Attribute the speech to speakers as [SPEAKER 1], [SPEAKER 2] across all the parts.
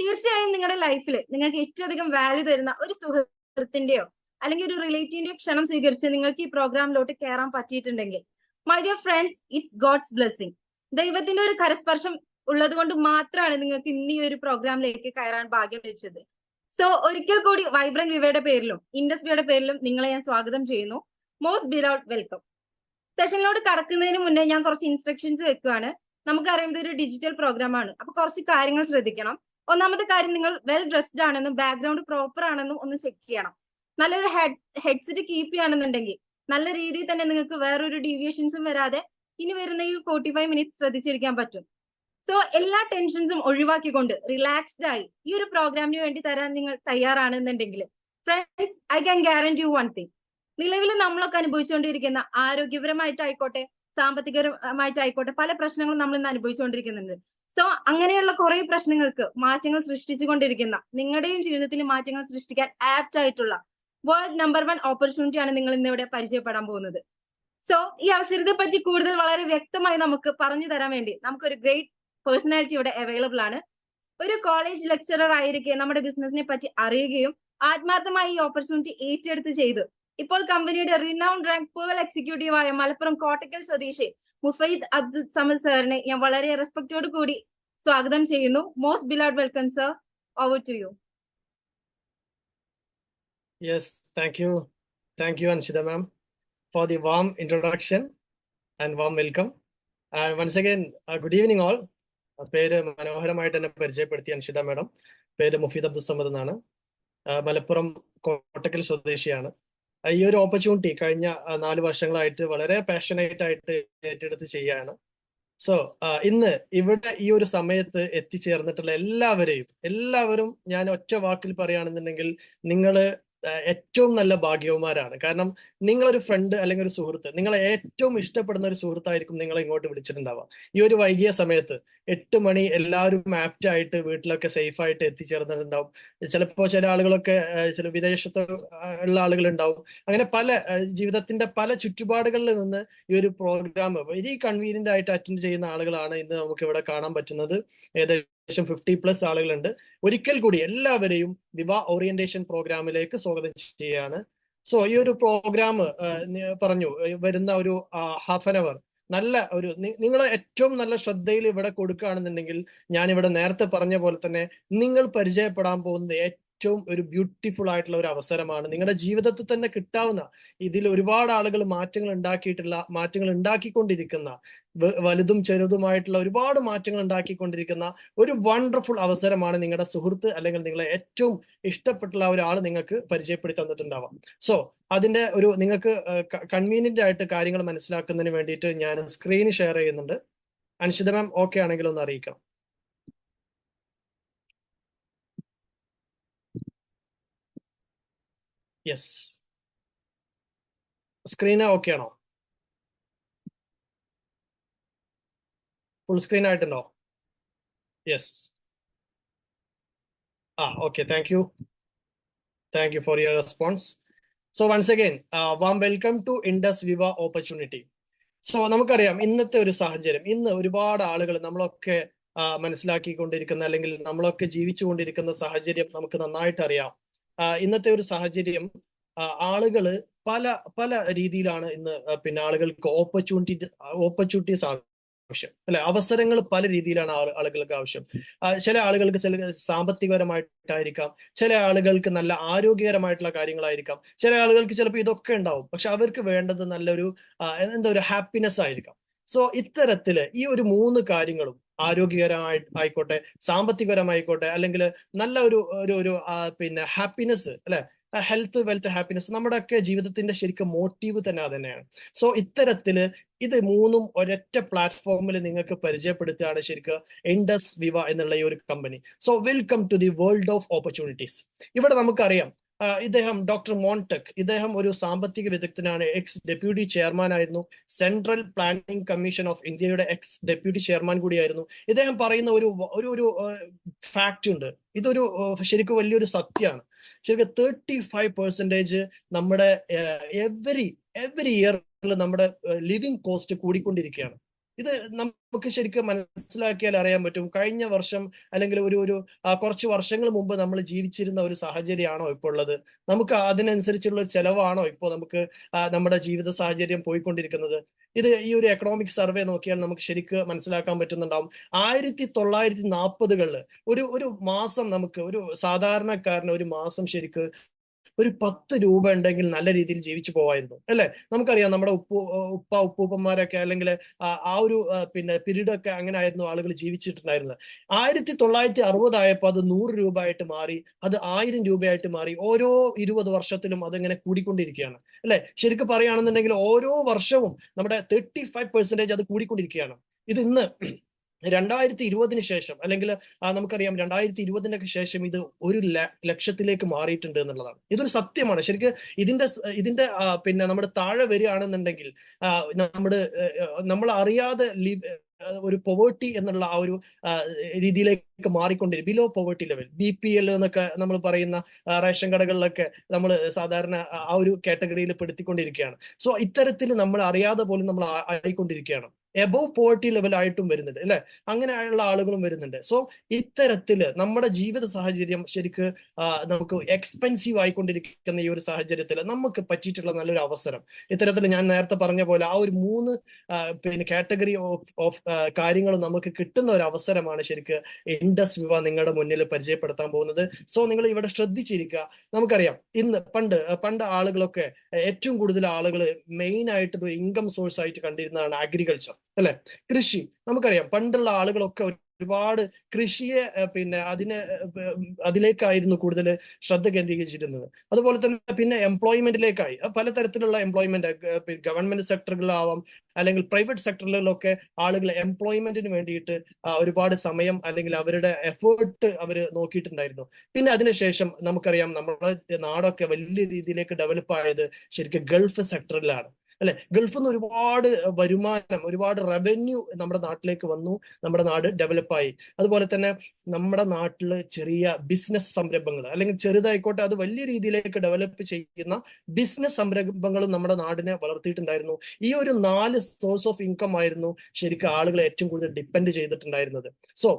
[SPEAKER 1] തീർച്ചയായും നിങ്ങളുടെ ലൈഫിൽ നിങ്ങൾക്ക് ഏറ്റവും അധികം വാല്യൂ തരുന്ന ഒരു സുഹൃത്തിന്റെയോ അല്ലെങ്കിൽ ഒരു റിലേറ്റീവിന്റെയോ ക്ഷണം സ്വീകരിച്ച് നിങ്ങൾക്ക് ഈ പ്രോഗ്രാമിലോട്ട് കയറാൻ പറ്റിയിട്ടുണ്ടെങ്കിൽ, my dear friends, it's God's blessing. ദൈവത്തിന്റെ ഒരു കരസ്പർശം ഉള്ളത് കൊണ്ട് മാത്രമാണ് നിങ്ങൾക്ക് ഇന്ന് ഈ ഒരു പ്രോഗ്രാമിലേക്ക് കയറാൻ ഭാഗ്യം ലഭിച്ചത്. സോ ഒരിക്കൽ കൂടി വൈബ്രന്റ് വിവയുടെ പേരിലും ഇൻഡസ് വിയുടെ പേരിലും നിങ്ങളെ ഞാൻ സ്വാഗതം ചെയ്യുന്നു. Most beloved welcome. സെഷനിലോട്ട് കടക്കുന്നതിന് മുന്നേ ഞാൻ കുറച്ച് ഇൻസ്ട്രക്ഷൻസ് വെക്കുകയാണ്. നമുക്കറിയാം ഇതൊരു ഡിജിറ്റൽ പ്രോഗ്രാം ആണ്, അപ്പൊ കുറച്ച് കാര്യങ്ങൾ ശ്രദ്ധിക്കണം. ഒന്നാമത്തെ കാര്യം, നിങ്ങൾ വെൽ ഡ്രസ്ഡ് ആണെന്നും ബാക്ക്ഗ്രൗണ്ട് പ്രോപ്പർ ആണെന്നും ഒന്ന് ചെക്ക് ചെയ്യണം. നല്ലൊരു ഹെഡ്സെറ്റ് കീപ്പ് ചെയ്യുകയാണെന്നുണ്ടെങ്കിൽ നല്ല രീതിയിൽ തന്നെ നിങ്ങൾക്ക് വേറൊരു ഡീവിയേഷൻസും വരാതെ ഇനി വരുന്ന ഈ 45 മിനിറ്റ്സ് ശ്രദ്ധിച്ചിരിക്കാൻ പറ്റും. സോ എല്ലാ ടെൻഷൻസും ഒഴിവാക്കിക്കൊണ്ട് റിലാക്സ്ഡ് ആയി ഈ ഒരു പ്രോഗ്രാമിന് വേണ്ടി തരാൻ നിങ്ങൾ തയ്യാറാണെന്നുണ്ടെങ്കിൽ, friends, I can guarantee you one thing. നിലവിൽ നമ്മളൊക്കെ അനുഭവിച്ചുകൊണ്ടിരിക്കുന്ന ആരോഗ്യപരമായിട്ടായിക്കോട്ടെ, സാമ്പത്തികപരമായിട്ടായിക്കോട്ടെ, പല പ്രശ്നങ്ങളും നമ്മൾ ഇന്ന് അനുഭവിച്ചുകൊണ്ടിരിക്കുന്നുണ്ട്. സോ അങ്ങനെയുള്ള കുറെ പ്രശ്നങ്ങൾക്ക് മാറ്റങ്ങൾ സൃഷ്ടിച്ചുകൊണ്ടിരിക്കുന്ന, നിങ്ങളുടെയും ജീവിതത്തിൽ മാറ്റങ്ങൾ സൃഷ്ടിക്കാൻ ആപ്റ്റ് ആയിട്ടുള്ള വേൾഡ് നമ്പർ 1 ഓപ്പർച്യൂണിറ്റി ആണ് നിങ്ങൾ ഇന്ന് ഇവിടെ പരിചയപ്പെടാൻ പോകുന്നത്. സോ ഈ അവസരത്തെ പറ്റി കൂടുതൽ വളരെ വ്യക്തമായി നമുക്ക് പറഞ്ഞു തരാൻ വേണ്ടി നമുക്കൊരു ഗ്രേറ്റ് പേഴ്സണാലിറ്റി ഇവിടെ അവൈലബിൾ ആണ്. ഒരു കോളേജ് ലെക്ചറർ ആയിരിക്കെ നമ്മുടെ ബിസിനസിനെ പറ്റി അറിയുകയും ആത്മാർത്ഥമായി ഈ ഓപ്പർച്യൂണിറ്റി ഏറ്റെടുത്ത് ചെയ്ത് ഇപ്പോൾ കമ്പനിയുടെ റിനൗണ്ട് റാങ്ക് പേൾ എക്സിക്യൂട്ടീവായ മലപ്പുറം കോട്ടക്കൽ സ്വദേശി മുഫൈദ് അബ്ദുൽ സമദ് സാറിനെ ഞാൻ വളരെ റെസ്പെക്ടോട് കൂടി സ്വാഗതം ചെയ്യുന്നു. Most beloved welcome sir, over to you.
[SPEAKER 2] Yes, thank you. Thank you, Anshida ma'am, for the warm introduction and warm welcome. And once again, good evening all. പേര് മനോഹരമായിട്ട് എന്നെ പരിചയപ്പെടുത്തി അൻഷിത മാഡം. പേര് മുഫീദ് അബ്ദുൽ സമദ് എന്നാണ്. മലപ്പുറം കോട്ടക്കൽ സ്വദേശിയാണ്. ഈ ഒരു ഓപ്പർച്യൂണിറ്റി കഴിഞ്ഞ 4 വർഷങ്ങളായിട്ട് വളരെ പാഷനേറ്റ് ആയിട്ട് ഏറ്റെടുത്ത് ചെയ്യാണ്. സോ ഇന്ന് ഇവിടെ ഈ ഒരു സമയത്ത് എത്തിച്ചേർന്നിട്ടുള്ള എല്ലാവരും ഞാൻ ഒറ്റ വാക്കിൽ പറയുകയാണെന്നുണ്ടെങ്കിൽ നിങ്ങള് ഏറ്റവും നല്ല ഭാഗ്യവന്മാരാണ്. കാരണം നിങ്ങളൊരു ഫ്രണ്ട് അല്ലെങ്കിൽ ഒരു സുഹൃത്ത്, നിങ്ങളെ ഏറ്റവും ഇഷ്ടപ്പെടുന്ന ഒരു സുഹൃത്തായിരിക്കും നിങ്ങളെ ഇങ്ങോട്ട് വിളിച്ചിട്ടുണ്ടാവാം. ഈ ഒരു വൈകിയ സമയത്ത് 8 മണി എല്ലാവരും ആപ്റ്റ് ആയിട്ട് വീട്ടിലൊക്കെ സേഫ് ആയിട്ട് എത്തിച്ചേർന്നിട്ടുണ്ടാവും. ചിലപ്പോൾ ചില ആളുകളൊക്കെ ചില വിദേശത്ത് ഉള്ള ആളുകൾ ഉണ്ടാവും. അങ്ങനെ പല ജീവിതത്തിന്റെ പല ചുറ്റുപാടുകളിൽ നിന്ന് ഈ ഒരു പ്രോഗ്രാം വെരി കൺവീനിയന്റ് ആയിട്ട് അറ്റൻഡ് ചെയ്യുന്ന ആളുകളാണ് ഇന്ന് നമുക്ക് ഇവിടെ കാണാൻ പറ്റുന്നത്. ഏകദേശം 50+ ആളുകളുണ്ട്. ഒരിക്കൽ കൂടി എല്ലാവരെയും വിവാ ഓറിയന്റേഷൻ പ്രോഗ്രാമിലേക്ക് സ്വാഗതം ചെയ്യുകയാണ്. സോ ഈ ഒരു പ്രോഗ്രാം പറഞ്ഞു വരുന്ന ഒരു ഹാഫ് ആൻ അവർ നല്ല ഒരു നിങ്ങൾ ഏറ്റവും നല്ല ശ്രദ്ധയിൽ ഇവിടെ കൊടുക്കുകയാണെന്നുണ്ടെങ്കിൽ, ഞാൻ ഇവിടെ നേരത്തെ പറഞ്ഞ പോലെ തന്നെ നിങ്ങൾ പരിചയപ്പെടാൻ പോകുന്നത് ഏറ്റവും ഒരു ബ്യൂട്ടിഫുൾ ആയിട്ടുള്ള ഒരു അവസരമാണ്. നിങ്ങളുടെ ജീവിതത്തിൽ തന്നെ കിട്ടാവുന്ന, ഇതിൽ ഒരുപാട് ആളുകൾ മാറ്റങ്ങൾ ഉണ്ടാക്കിക്കൊണ്ടിരിക്കുന്ന, വലുതും ചെറുതുമായിട്ടുള്ള ഒരുപാട് മാറ്റങ്ങൾ ഉണ്ടാക്കിക്കൊണ്ടിരിക്കുന്ന ഒരു വണ്ടർഫുൾ അവസരമാണ് നിങ്ങളുടെ സുഹൃത്ത് അല്ലെങ്കിൽ നിങ്ങളെ ഏറ്റവും ഇഷ്ടപ്പെട്ടുള്ള ഒരാൾ നിങ്ങൾക്ക് പരിചയപ്പെടുത്തി തന്നിട്ടുണ്ടാവാം. സോ അതിന്റെ ഒരു നിങ്ങൾക്ക് കൺവീനിയന്റ് ആയിട്ട് കാര്യങ്ങൾ മനസ്സിലാക്കുന്നതിന് വേണ്ടിയിട്ട് ഞാൻ സ്ക്രീൻ ഷെയർ ചെയ്യുന്നുണ്ട്. അൻഷിത മാം ഓക്കെ ആണെങ്കിൽ ഒന്ന് അറിയിക്കണം. യെസ്, സ്ക്രീൻ ഓക്കെ ആണോ? ഫുൾ സ്ക്രീൻ ആയിട്ടുണ്ടോ? Yes. Okay, thank you for your response. So once again warm welcome to Indus Viva opportunity. So നമുക്കറിയാം ഇന്നത്തെ ഒരു സാഹചര്യം, ഇന്ന് ഒരുപാട് ആളുകൾ നമ്മളൊക്കെ മനസ്സിലാക്കിക്കൊണ്ടിരിക്കുന്ന അല്ലെങ്കിൽ നമ്മളൊക്കെ ജീവിച്ചുകൊണ്ടിരിക്കുന്ന സാഹചര്യം നമുക്ക് നന്നായിട്ട് അറിയാം. ഇന്നത്തെ ഒരു സാഹചര്യം ആളുകള് പല രീതിയിലാണ് ഇന്ന് പിന്നെ ആളുകൾക്ക് ഓപ്പർച്യൂണിറ്റീസ് ആവശ്യം അല്ലെ, അവസരങ്ങൾ പല രീതിയിലാണ് ആളുകൾക്ക് ആവശ്യം. ചില ആളുകൾക്ക് സാമ്പത്തികപരമായിട്ടായിരിക്കാം, ചില ആളുകൾക്ക് നല്ല ആരോഗ്യകരമായിട്ടുള്ള കാര്യങ്ങളായിരിക്കാം, ചില ആളുകൾക്ക് ചിലപ്പോൾ ഇതൊക്കെ ഉണ്ടാവും. പക്ഷെ അവർക്ക് വേണ്ടത് നല്ലൊരു ഒരു ഹാപ്പിനെസ് ആയിരിക്കാം. സോ ഇത്തരത്തില് ഈ ഒരു 3 കാര്യങ്ങളും, ആരോഗ്യകരമായിക്കോട്ടെ, സാമ്പത്തികപരമായിക്കോട്ടെ, അല്ലെങ്കിൽ നല്ല ഒരു പിന്നെ ഹാപ്പിനെസ് അല്ലെ, ഹെൽത്ത്, വെൽത്ത്, ഹാപ്പിനെസ്, നമ്മുടെയൊക്കെ ജീവിതത്തിന്റെ ശരിക്കും മോട്ടീവ് തന്നെ തന്നെയാണ്. സോ ഇത്തരത്തില് ഇത് 3ഉം ഒരൊറ്റ പ്ലാറ്റ്ഫോമിൽ നിങ്ങൾക്ക് പരിചയപ്പെടുത്തുകയാണ് ശരിക്കും ഇൻഡസ് വിവ എന്നുള്ള ഈ ഒരു കമ്പനി. So welcome to the world of opportunities. ഇവിടെ നമുക്കറിയാം ഇദ്ദേഹം ഡോക്ടർ മോൺടെക്, ഇദ്ദേഹം ഒരു സാമ്പത്തിക വിദഗ്ധനാണ്. എക്സ് ഡെപ്യൂട്ടി ചെയർമാൻ ആയിരുന്നു. സെൻട്രൽ പ്ലാനിംഗ് കമ്മീഷൻ ഓഫ് ഇന്ത്യയുടെ എക്സ് ഡെപ്യൂട്ടി ചെയർമാൻ കൂടിയായിരുന്നു. ഇദ്ദേഹം പറയുന്ന ഒരു ഫാക്ട് ഉണ്ട്. ഇതൊരു ശരിക്കും വലിയൊരു സത്യമാണ്. ശരിക്കും 35% നമ്മുടെ എവറി ഇയറിൽ നമ്മുടെ ലിവിങ് കോസ്റ്റ് കൂടിക്കൊണ്ടിരിക്കുകയാണ്. ഇത് നമുക്ക് ശരിക്കും മനസ്സിലാക്കിയാൽ അറിയാൻ പറ്റും. കഴിഞ്ഞ വർഷം അല്ലെങ്കിൽ ഒരു കുറച്ച് വർഷങ്ങൾ മുമ്പ് നമ്മൾ ജീവിച്ചിരുന്ന ഒരു സാഹചര്യമാണോ ഇപ്പോൾ ഉള്ളത്? നമുക്ക് അതിനനുസരിച്ചുള്ള ഒരു ചെലവാണോ ഇപ്പോൾ നമുക്ക് നമ്മുടെ ജീവിത സാഹചര്യം പോയിക്കൊണ്ടിരിക്കുന്നത്? ഇത് ഈ ഒരു എക്കണോമിക് സർവേ നോക്കിയാൽ നമുക്ക് ശരിക്കും മനസ്സിലാക്കാൻ പറ്റുന്നുണ്ടാവും. 1940-കളിൽ ഒരു മാസം നമുക്ക് ഒരു സാധാരണക്കാരന് ഒരു മാസം ശരിക്ക് ഒരു 10 രൂപ ഉണ്ടെങ്കിൽ നല്ല രീതിയിൽ ജീവിച്ചു പോവായിരുന്നു അല്ലെ? നമുക്കറിയാം നമ്മുടെ ഉപ്പൂപ്പന്മാരൊക്കെ അല്ലെങ്കിൽ ആ ഒരു പിന്നെ പീരീഡ് ഒക്കെ അങ്ങനെ ആയിരുന്നു ആളുകൾ ജീവിച്ചിട്ടുണ്ടായിരുന്നത്. 1960 ആയപ്പോൾ അത് 100 രൂപ ആയിട്ട് മാറി, അത് 1000 രൂപയായിട്ട് മാറി. ഓരോ 20 വർഷത്തിലും അതിങ്ങനെ കൂടിക്കൊണ്ടിരിക്കുകയാണ് അല്ലെ? ശരിക്കും പറയുകയാണെന്നുണ്ടെങ്കിൽ ഓരോ വർഷവും നമ്മുടെ 35% അത് കൂടിക്കൊണ്ടിരിക്കുകയാണ്. ഇത് ഇന്ന് 2020 ശേഷം അല്ലെങ്കിൽ നമുക്കറിയാം 2020 ശേഷം ഇത് 1 ലക്ഷത്തിലേക്ക് മാറിയിട്ടുണ്ട് എന്നുള്ളതാണ്. ഇതൊരു സത്യമാണ്. ശരിക്കും ഇതിന്റെ പിന്നെ നമ്മുടെ താഴെ വരികയാണെന്നുണ്ടെങ്കിൽ നമ്മുടെ നമ്മൾ അറിയാതെ ഒരു പൊവേർട്ടി എന്നുള്ള ആ ഒരു രീതിയിലേക്ക് മാറിക്കൊണ്ടിരിക്കും. ബിലോ പൊവേർട്ടി ലെവൽ, BPL എന്നൊക്കെ നമ്മൾ പറയുന്ന റേഷൻ കടകളിലൊക്കെ നമ്മൾ സാധാരണ ആ ഒരു കാറ്റഗറിയിൽ പെടുത്തിക്കൊണ്ടിരിക്കുകയാണ്. സോ ഇത്തരത്തിൽ നമ്മൾ അറിയാതെ പോലും നമ്മൾ ആയിക്കൊണ്ടിരിക്കുകയാണ്. എബോവ് പോവർട്ടി ലെവൽ ആയിട്ടും വരുന്നുണ്ട് അല്ലെ? അങ്ങനെയുള്ള ആളുകളും വരുന്നുണ്ട്. സോ ഇത്തരത്തില് നമ്മുടെ ജീവിത സാഹചര്യം ശരിക്ക് നമുക്ക് എക്സ്പെൻസീവ് ആയിക്കൊണ്ടിരിക്കുന്ന ഈ ഒരു സാഹചര്യത്തിൽ നമുക്ക് പറ്റിയിട്ടുള്ള നല്ലൊരു അവസരം, ഇത്തരത്തിൽ ഞാൻ നേരത്തെ പറഞ്ഞ പോലെ ആ ഒരു 3 പിന്നെ കാറ്റഗറി ഓഫ് കാര്യങ്ങൾ നമുക്ക് കിട്ടുന്ന ഒരു അവസരമാണ് ശരിക്ക് ഇൻഡസ് വിവ നിങ്ങളുടെ മുന്നിൽ പരിചയപ്പെടുത്താൻ പോകുന്നത്. സോ നിങ്ങൾ ഇവിടെ ശ്രദ്ധിച്ചിരിക്കുക. നമുക്കറിയാം ഇന്ന് പണ്ട് ആളുകളൊക്കെ ഏറ്റവും കൂടുതൽ ആളുകൾ മെയിൻ ആയിട്ട് ഒരു ഇൻകം സോഴ്സ് ആയിട്ട് കണ്ടിരുന്നതാണ് അഗ്രികൾച്ചർ അല്ലെ? കൃഷി. നമുക്കറിയാം പണ്ടുള്ള ആളുകളൊക്കെ ഒരുപാട് കൃഷിയെ പിന്നെ അതിലേക്കായിരുന്നു കൂടുതൽ ശ്രദ്ധ കേന്ദ്രീകരിച്ചിരുന്നത്. അതുപോലെ തന്നെ പിന്നെ എംപ്ലോയ്മെന്റിലേക്കായി പലതരത്തിലുള്ള എംപ്ലോയ്മെന്റ്, ഗവൺമെന്റ് സെക്ടറുകളിലാവാം അല്ലെങ്കിൽ പ്രൈവറ്റ് സെക്ടറുകളിലൊക്കെ ആളുകൾ എംപ്ലോയ്മെന്റിന് വേണ്ടിയിട്ട് ഒരുപാട് സമയം അല്ലെങ്കിൽ അവരുടെ എഫേർട്ട് അവർ നോക്കിയിട്ടുണ്ടായിരുന്നു. പിന്നെ അതിനുശേഷം നമുക്കറിയാം നമ്മുടെ നാടൊക്കെ വലിയ രീതിയിലേക്ക് ഡെവലപ്പ് ആയത് ശരിക്കും ഗൾഫ് സെക്ടറിലാണ് അല്ലെ? ഗൾഫിൽ നിന്ന് ഒരുപാട് വരുമാനം, ഒരുപാട് റവന്യൂ നമ്മുടെ നാട്ടിലേക്ക് വന്നു, നമ്മുടെ നാട് ഡെവലപ്പായി. അതുപോലെ തന്നെ നമ്മുടെ നാട്ടില് ചെറിയ ബിസിനസ് സംരംഭങ്ങൾ അല്ലെങ്കിൽ ചെറുതായിക്കോട്ടെ അത് വലിയ രീതിയിലേക്ക് ഡെവലപ്പ് ചെയ്യുന്ന ബിസിനസ് സംരംഭങ്ങളും നമ്മുടെ നാടിനെ വളർത്തിയിട്ടുണ്ടായിരുന്നു. ഈ ഒരു 4 സോഴ്സ് ഓഫ് ഇൻകം ആയിരുന്നു ശരിക്കും ആളുകൾ ഏറ്റവും കൂടുതൽ ഡിപ്പെൻഡ് ചെയ്തിട്ടുണ്ടായിരുന്നത്. സോ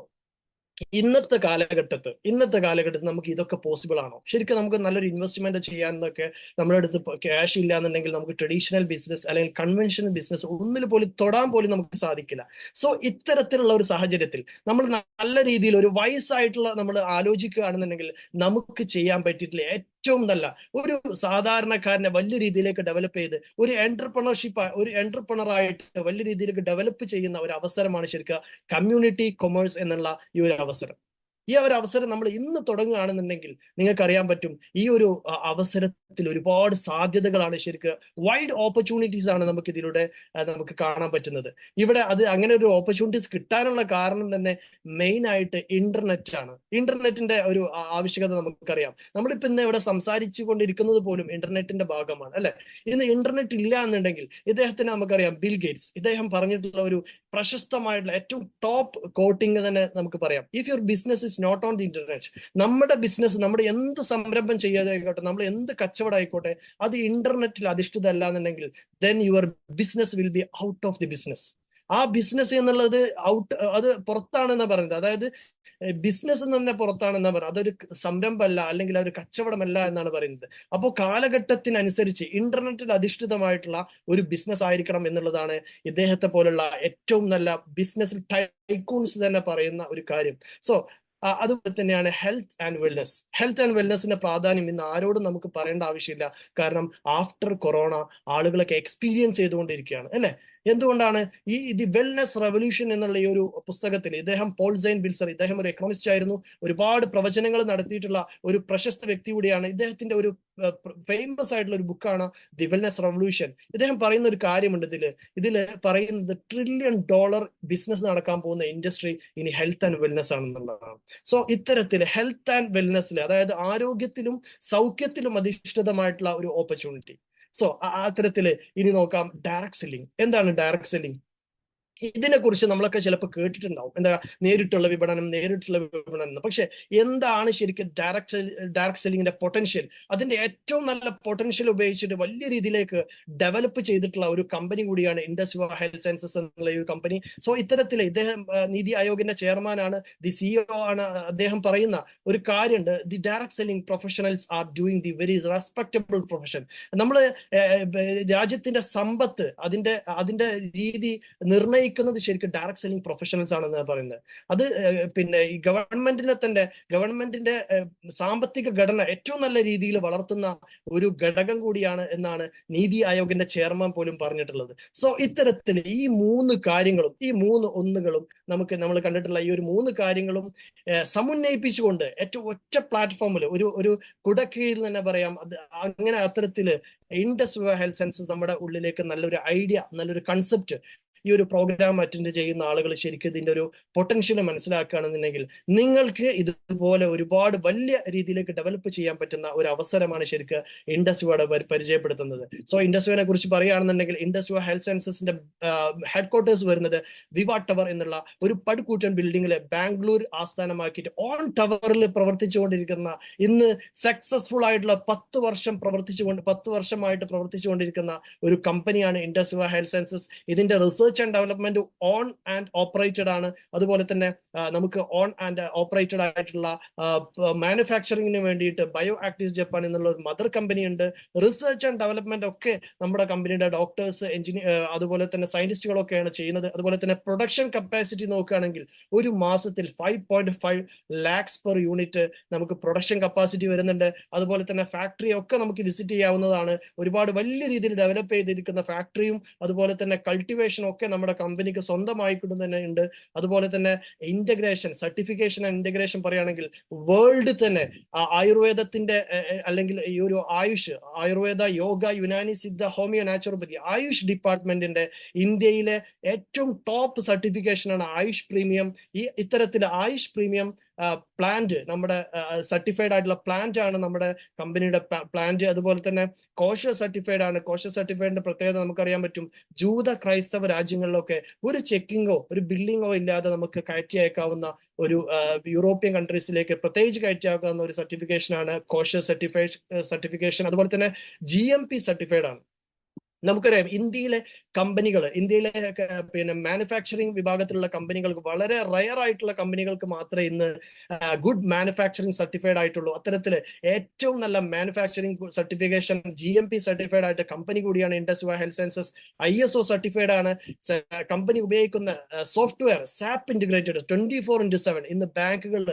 [SPEAKER 2] ഇന്നത്തെ കാലഘട്ടത്തിൽ നമുക്ക് ഇതൊക്കെ പോസിബിൾ ആണോ? ശരിക്കും നമുക്ക് നല്ലൊരു ഇൻവെസ്റ്റ്മെന്റ് ചെയ്യാനൊക്കെ നമ്മുടെ അടുത്ത് ക്യാഷ് ഇല്ല എന്നുണ്ടെങ്കിൽ നമുക്ക് ട്രഡീഷണൽ ബിസിനസ് അല്ലെങ്കിൽ കൺവെൻഷണൽ ബിസിനസ് ഒന്നിൽ പോലും തൊടാൻ പോലും നമുക്ക് സാധിക്കില്ല. സോ ഇത്തരത്തിലുള്ള ഒരു സാഹചര്യത്തിൽ നമ്മൾ നല്ല രീതിയിൽ ഒരു വയസ്സായിട്ടുള്ള നമ്മൾ ആലോചിക്കുകയാണെന്നുണ്ടെങ്കിൽ നമുക്ക് ചെയ്യാൻ പറ്റിയിട്ടുള്ള ഏറ്റവും നല്ല ഒരു സാധാരണക്കാരനെ വലിയ രീതിയിലേക്ക് ഡെവലപ്പ് ചെയ്ത് ഒരു എന്റർപ്രണറായിട്ട് വലിയ രീതിയിലേക്ക് ഡെവലപ്പ് ചെയ്യുന്ന ഒരു അവസരമാണ് ശരിക്കും കമ്മ്യൂണിറ്റി കൊമേഴ്സ് എന്നുള്ള ഈ ഒരു അവസരം. ഈ ഒരു അവസരം നമ്മൾ ഇന്ന് തുടങ്ങുകയാണെന്നുണ്ടെങ്കിൽ നിങ്ങൾക്ക് അറിയാൻ പറ്റും ഈ ഒരു അവസരത്തിൽ ഒരുപാട് സാധ്യതകളാണ് ശരിക്ക് വൈഡ് ഓപ്പർച്യൂണിറ്റീസ് ആണ് നമുക്ക് ഇതിലൂടെ നമുക്ക് കാണാൻ പറ്റുന്നത്. ഇവിടെ അത് അങ്ങനെ ഒരു ഓപ്പർച്യൂണിറ്റീസ് കിട്ടാനുള്ള കാരണം തന്നെ മെയിൻ ആയിട്ട് ഇന്റർനെറ്റ് ആണ്. ഇന്റർനെറ്റിന്റെ ഒരു ആവശ്യകത നമുക്കറിയാം. നമ്മളിപ്പോ ഇന്ന് ഇവിടെ സംസാരിച്ചു കൊണ്ടിരിക്കുന്നത് പോലും ഇന്റർനെറ്റിന്റെ ഭാഗമാണ് അല്ലെ? ഇന്ന് ഇന്റർനെറ്റ് ഇല്ല എന്നുണ്ടെങ്കിൽ ഇദ്ദേഹത്തിന് നമുക്കറിയാം ബിൽ ഗേറ്റ്സ്, ഇദ്ദേഹം പറഞ്ഞിട്ടുള്ള ഒരു പ്രശസ്തമായിട്ടുള്ള ഏറ്റവും ടോപ്പ് കോട്ടിങ് തന്നെ നമുക്ക് പറയാം. If your business is not on the internet, നമ്മുടെ ബിസിനസ്, നമ്മുടെ എന്ത് സംരംഭം ചെയ്യാതായിക്കോട്ടെ, നമ്മൾ എന്ത് കച്ചവടം ആയിക്കോട്ടെ, അത് ഇന്റർനെറ്റിൽ അധിഷ്ഠിതമല്ല എന്നുണ്ടെങ്കിൽ then your business will be out of the business. ആ ബിസിനസ് എന്നുള്ളത് അത് പുറത്താണെന്നാ പറയുന്നത്. അതായത് ബിസിനസ് തന്നെ പുറത്താണെന്നാ പറയുന്നത്. അതൊരു സംരംഭമല്ല അല്ലെങ്കിൽ ഒരു കച്ചവടമല്ല എന്നാണ് പറയുന്നത്. അപ്പോൾ കാലഘട്ടത്തിനനുസരിച്ച് ഇന്റർനെറ്റിൽ അധിഷ്ഠിതമായിട്ടുള്ള ഒരു ബിസിനസ് ആയിരിക്കണം എന്നുള്ളതാണ് ഇദ്ദേഹത്തെ പോലുള്ള ഏറ്റവും നല്ല ബിസിനസ് ടൈക്കൂൺസ് തന്നെ പറയുന്ന ഒരു കാര്യം. സോ അതുപോലെ തന്നെയാണ് ഹെൽത്ത് ആൻഡ് വെൽനെസിന്റെ പ്രാധാന്യം ഇന്ന് ആരോടും നമുക്ക് പറയേണ്ട ആവശ്യമില്ല. കാരണം ആഫ്റ്റർ കൊറോണ ആളുകളൊക്കെ എക്സ്പീരിയൻസ് ചെയ്തുകൊണ്ടിരിക്കുകയാണ് അല്ലെ? എന്തുകൊണ്ടാണ് ദി വെൽനെസ് റെവല്യൂഷൻ എന്നുള്ള ഈ ഒരു പുസ്തകത്തിൽ ഇദ്ദേഹം പോൾ സെയിൻ ബിൽസർ, ഇദ്ദേഹം ഒരു എക്കണോമിസ്റ്റ് ആയിരുന്നു, ഒരുപാട് പ്രവചനങ്ങൾ നടത്തിയിട്ടുള്ള ഒരു പ്രശസ്ത വ്യക്തി കൂടിയാണ്. ഇദ്ദേഹത്തിന്റെ ഒരു ഫേമസ് ആയിട്ടുള്ള ഒരു ബുക്കാണ് ദി വെൽനെസ് റെവല്യൂഷൻ. ഇദ്ദേഹം പറയുന്ന ഒരു കാര്യമുണ്ട് ഇതില് പറയുന്നത് $1 ട്രില്യൺ ബിസിനസ് നടക്കാൻ പോകുന്ന ഇൻഡസ്ട്രി ഇനി ഹെൽത്ത് ആൻഡ് വെൽനെസ് ആണെന്നുള്ളതാണ്. സോ ഇത്തരത്തിൽ ഹെൽത്ത് ആൻഡ് വെൽനെസ്സിൽ, അതായത് ആരോഗ്യത്തിലും സൗഖ്യത്തിലും അധിഷ്ഠിതമായിട്ടുള്ള ഒരു ഓപ്പർച്യൂണിറ്റി. സോ അത്തരത്തില് ഇനി നോക്കാം ഡയറക്ട് സെല്ലിംഗ്. എന്താണ് ഡയറക്ട് സെല്ലിംഗ്? ഇതിനെക്കുറിച്ച് നമ്മളൊക്കെ ചിലപ്പോൾ കേട്ടിട്ടുണ്ടാവും, എന്താ നേരിട്ടുള്ള വിപണനം എന്ന്. പക്ഷെ എന്താണ് ശരിക്കും ഡയറക്ട് സെല്ലിങ്ങിന്റെ പൊട്ടൻഷ്യൽ? അതിന്റെ ഏറ്റവും നല്ല പൊട്ടൻഷ്യൽ ഉപയോഗിച്ചിട്ട് വലിയ രീതിയിലേക്ക് ഡെവലപ്പ് ചെയ്തിട്ടുള്ള ഒരു കമ്പനി കൂടിയാണ് ഇൻഡസ് വിവ ഹെൽത്ത് സയൻസസ് എന്നുള്ള ഒരു കമ്പനി. സോ ഇത്തരത്തിൽ ഇദ്ദേഹം നീതി ആയോഗിന്റെ ചെയർമാനാണ്, ദി സിഇഒ ആണ്. അദ്ദേഹം പറയുന്ന ഒരു കാര്യമുണ്ട്, the direct selling professionals are doing the very respectable profession. നമ്മൾ രാജ്യത്തിന്റെ സമ്പത്ത്, അതിന്റെ രീതി നിർണ്ണയിക്കുന്നത് ശരിക്കും ഡയറക്ട് സെല്ലിംഗ് പ്രൊഫഷണൽസ് ആണെന്ന് പറയുന്നത്. അത് പിന്നെ ഈ ഗവൺമെന്റിന്റെ സാമ്പത്തിക ഘടന ഏറ്റവും നല്ല രീതിയിൽ വളർത്തുന്ന ഒരു ഘടകം കൂടിയാണ് എന്നാണ് നീതി ആയോഗിന്റെ ചെയർമാൻ പോലും പറഞ്ഞിട്ടുള്ളത്. സോ ഇത്തരത്തിൽ ഈ 3 കാര്യങ്ങളും, ഈ 3 ഒന്നുകളും നമ്മൾ കണ്ടിട്ടുള്ള ഈ ഒരു 3 കാര്യങ്ങളും സമുന്നയിപ്പിച്ചുകൊണ്ട് ഏറ്റവും ഒറ്റ പ്ലാറ്റ്ഫോമിൽ ഒരു കുടക്കീഴിൽ തന്നെ പറയാം, അങ്ങനെ അത്തരത്തില് ഇൻഡസ് വിവ ഹെൽത്ത് സയൻസസ് നമ്മുടെ ഉള്ളിലേക്ക് നല്ലൊരു ഐഡിയ, നല്ലൊരു കൺസെപ്റ്റ് ഈ ഒരു പ്രോഗ്രാം അറ്റൻഡ് ചെയ്യുന്ന ആളുകൾ ശരിക്കും ഇതിന്റെ ഒരു പൊട്ടൻഷ്യൽ മനസ്സിലാക്കുകയാണെന്നുണ്ടെങ്കിൽ നിങ്ങൾക്ക് ഇതുപോലെ ഒരുപാട് വലിയ രീതിയിലേക്ക് ഡെവലപ്പ് ചെയ്യാൻ പറ്റുന്ന ഒരു അവസരമാണ് ശരിക്കും ഇൻഡസ് വിവ പരിചയപ്പെടുത്തുന്നത്. സോ ഇൻഡസ് വിവനെ കുറിച്ച് പറയുകയാണെന്നുണ്ടെങ്കിൽ ഇൻഡസ് വിവ ഹെൽത്ത് സയൻസസിന്റെ ഹെഡ് ക്വാർട്ടേഴ്സ് വരുന്നത് വിവ ടവർ എന്നുള്ള ഒരു പടുകൂറ്റൻ ബിൽഡിങ്ങില് ബാംഗ്ലൂർ ആസ്ഥാനമാക്കിയിട്ട് ഓൺ ടവറിൽ പ്രവർത്തിച്ചുകൊണ്ടിരിക്കുന്ന, ഇന്ന് സക്സസ്ഫുൾ ആയിട്ടുള്ള 10 വർഷമായിട്ട് പ്രവർത്തിച്ചുകൊണ്ടിരിക്കുന്ന ഒരു കമ്പനിയാണ് ഇൻഡസ് വിവ ഹെൽത്ത് സയൻസസ്. ഇതിന്റെ research and development on and operated ആണ്. അതുപോലെ തന്നെ നമുക്ക് ഓൺ ആൻഡ് ഓപ്പറേറ്റഡ് ആയിട്ടുള്ള മാനുഫാക്ചറിങ്ങിന് വേണ്ടിയിട്ട് ബയോ ആക്ടീവ്സ് ജപ്പാൻ എന്നുള്ള ഒരു മദർ കമ്പനി ഉണ്ട്. റിസർച്ച് ആൻഡ് ഡെവലപ്മെന്റ് ഒക്കെ നമ്മുടെ കമ്പനിയുടെ ഡോക്ടേഴ്സ്, അതുപോലെ തന്നെ സയന്റിസ്റ്റുകളൊക്കെയാണ് ചെയ്യുന്നത്. അതുപോലെ തന്നെ പ്രൊഡക്ഷൻ കപ്പാസിറ്റി നോക്കുകയാണെങ്കിൽ ഒരു മാസത്തിൽ 5.5 lakhs പെർ യൂണിറ്റ് നമുക്ക് പ്രൊഡക്ഷൻ കപ്പാസിറ്റി വരുന്നുണ്ട്. അതുപോലെ തന്നെ ഫാക്ടറി ഒക്കെ നമുക്ക് വിസിറ്റ് ചെയ്യാവുന്നതാണ്. ഒരുപാട് വലിയ രീതിയിൽ ഡെവലപ്പ് ചെയ്തിരിക്കുന്ന ഫാക്ടറിയും അതുപോലെ തന്നെ കൾട്ടിവേഷനും ഒക്കെ നമ്മുടെ കമ്പനിക്ക് സ്വന്തമായിക്കൊണ്ട് തന്നെ ഉണ്ട്. അതുപോലെ തന്നെ ഇന്റഗ്രേഷൻ, സർട്ടിഫിക്കേഷൻ ആൻഡ് ഇന്റഗ്രേഷൻ പറയുകയാണെങ്കിൽ വേൾഡ് തന്നെ ആയുർവേദത്തിന്റെ അല്ലെങ്കിൽ ഈ ഒരു ആയുർവേദ, യോഗ, യുനാനി, സിദ്ധ, ഹോമിയോ, നാച്ചുറോപ്പതി, ആയുഷ് ഡിപ്പാർട്ട്മെന്റിന്റെ ഇന്ത്യയിലെ ഏറ്റവും ടോപ്പ് സർട്ടിഫിക്കേഷനാണ് ആയുഷ് പ്രീമിയം. ഇത്തരത്തിൽ ആയുഷ് പ്രീമിയം പ്ലാന്റ്, നമ്മുടെ സർട്ടിഫൈഡ് ആയിട്ടുള്ള പ്ലാന്റ് ആണ് നമ്മുടെ കമ്പനിയുടെ പ്ലാന്റ്. അതുപോലെ തന്നെ കോഷർ സർട്ടിഫൈഡ് ആണ്. കോഷർ സർട്ടിഫൈഡിന്റെ പ്രത്യേകത നമുക്കറിയാൻ പറ്റും, ജൂത ക്രൈസ്തവ രാജ്യങ്ങളിലൊക്കെ ഒരു ചെക്കിങ്ങോ ഒരു ബില്ലിങ്ങോ ഇല്ലാതെ നമുക്ക് കയറ്റി അയക്കാവുന്ന ഒരു യൂറോപ്യൻ കൺട്രീസിലേക്ക് പ്രത്യേകിച്ച് കയറ്റി അയക്കാവുന്ന ഒരു സർട്ടിഫിക്കേഷൻ ആണ് കോഷർ സർട്ടിഫിക്കേഷൻ. അതുപോലെ തന്നെ GMP സർട്ടിഫൈഡ് ആണ്. നമുക്കറിയാം ഇന്ത്യയിലെ പിന്നെ മാനുഫാക്ചറിങ് വിഭാഗത്തിലുള്ള കമ്പനികൾക്ക്, വളരെ റയർ ആയിട്ടുള്ള കമ്പനികൾക്ക് മാത്രമേ ഇന്ന് ഗുഡ് മാനുഫാക്ചറിങ് സർട്ടിഫൈഡ് ആയിട്ടുള്ളൂ. അത്തരത്തില് ഏറ്റവും നല്ല മാനുഫാക്ചറിങ് സർട്ടിഫിക്കേഷൻ GMP സർട്ടിഫൈഡ് ആയിട്ട് കമ്പനി കൂടിയാണ് ഇൻഡസ് വിവ ഹെൽത്ത് സയൻസസ്. ISO സർട്ടിഫൈഡ് ആണ്. കമ്പനി ഉപയോഗിക്കുന്ന സോഫ്റ്റ്വെയർ SAP ഇന്റഗ്രേറ്റഡ് 24/7. ഇന്ന് ബാങ്കുകൾ,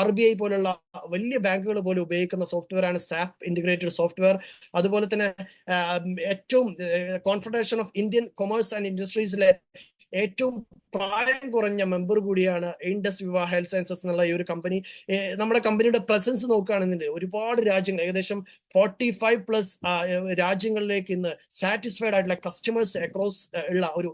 [SPEAKER 2] RBI പോലുള്ള വലിയ ബാങ്കുകൾ പോലും ഉപയോഗിക്കുന്ന സോഫ്റ്റ്വെയർ ആണ് SAP ഇന്റഗ്രേറ്റഡ് സോഫ്റ്റ്വെയർ. അതുപോലെ തന്നെ ഏറ്റവും confederation of Indian commerce and ഇൻഡസ്ട്രീസിലെ ഏറ്റവും പ്രായം കുറഞ്ഞ മെമ്പർ കൂടിയാണ് ഇൻഡസ് വിവ ഹെൽത്ത് സയൻസസ് എന്നുള്ള ഈ ഒരു കമ്പനി. നമ്മുടെ കമ്പനിയുടെ പ്രസൻസ് നോക്കുകയാണെന്നുണ്ടെങ്കിൽ ഒരുപാട് രാജ്യങ്ങൾ, ഏകദേശം 45+ രാജ്യങ്ങളിലേക്ക് ഇന്ന് സാറ്റിസ്ഫൈഡ് ആയിട്ടുള്ള കസ്റ്റമേഴ്സ് അക്രോസ് ഉള്ള ഒരു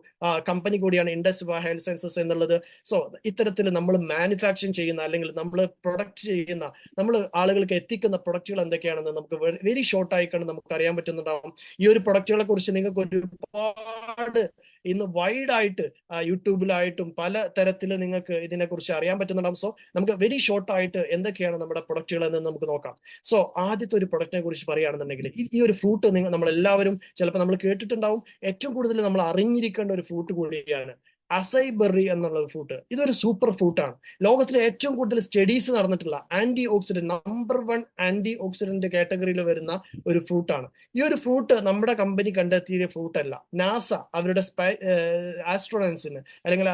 [SPEAKER 2] കമ്പനി കൂടിയാണ് ഇൻഡസ് വിവ ഹെൽത്ത് സയൻസസ് എന്നുള്ളത്. സോ ഇത്തരത്തിൽ നമ്മൾ മാനുഫാക്ചറിങ് ചെയ്യുന്ന, അല്ലെങ്കിൽ നമ്മൾ പ്രൊഡക്റ്റ് ചെയ്യുന്ന, നമ്മൾ ആളുകൾക്ക് എത്തിക്കുന്ന പ്രൊഡക്റ്റുകൾ എന്തൊക്കെയാണെന്ന് നമുക്ക് വെരി ഷോർട്ടായിക്കാണ് നമുക്ക് അറിയാൻ പറ്റുന്നുണ്ടാവും. ഈ ഒരു പ്രൊഡക്റ്റുകളെ കുറിച്ച് നിങ്ങൾക്ക് ഒരുപാട് ഇന്ന് വൈഡായിട്ട് യൂട്യൂബിലായിട്ടും പല തരത്തിൽ നിങ്ങൾക്ക് ഇതിനെക്കുറിച്ച് അറിയാൻ പറ്റുന്നുണ്ടാവും. സോ നമുക്ക് വെരി ഷോർട്ടായിട്ട് എന്തൊക്കെയാണ് നമ്മുടെ പ്രൊഡക്റ്റുകൾ എന്ന് നമുക്ക് നോക്കാം. സോ ആദ്യത്തെ ഒരു പ്രൊഡക്റ്റിനെ കുറിച്ച് പറയുകയാണെന്നുണ്ടെങ്കിൽ, ഈ ഒരു ഫ്രൂട്ട് നമ്മളെല്ലാവരും ചിലപ്പോൾ നമ്മൾ കേട്ടിട്ടുണ്ടാവും. ഏറ്റവും കൂടുതൽ നമ്മൾ അറിഞ്ഞിരിക്കേണ്ട ഒരു ഫ്രൂട്ട് കൂടിയാണ് അസൈ ബെറി എന്നുള്ള ഫ്രൂട്ട്. ഇതൊരു സൂപ്പർ ഫ്രൂട്ടാണ്. ലോകത്തിലെ ഏറ്റവും കൂടുതൽ സ്റ്റഡീസ് നടന്നിട്ടുള്ള antioxidant, number 1 antioxidant കാറ്റഗറിയിൽ വരുന്ന ഒരു ഫ്രൂട്ടാണ്. ഈ ഒരു ഫ്രൂട്ട് നമ്മുടെ കമ്പനി കണ്ടെത്തിയ ഫ്രൂട്ട് അല്ല. നാസ അവരുടെ ആസ്ട്രോണൻസിന്, അല്ലെങ്കിൽ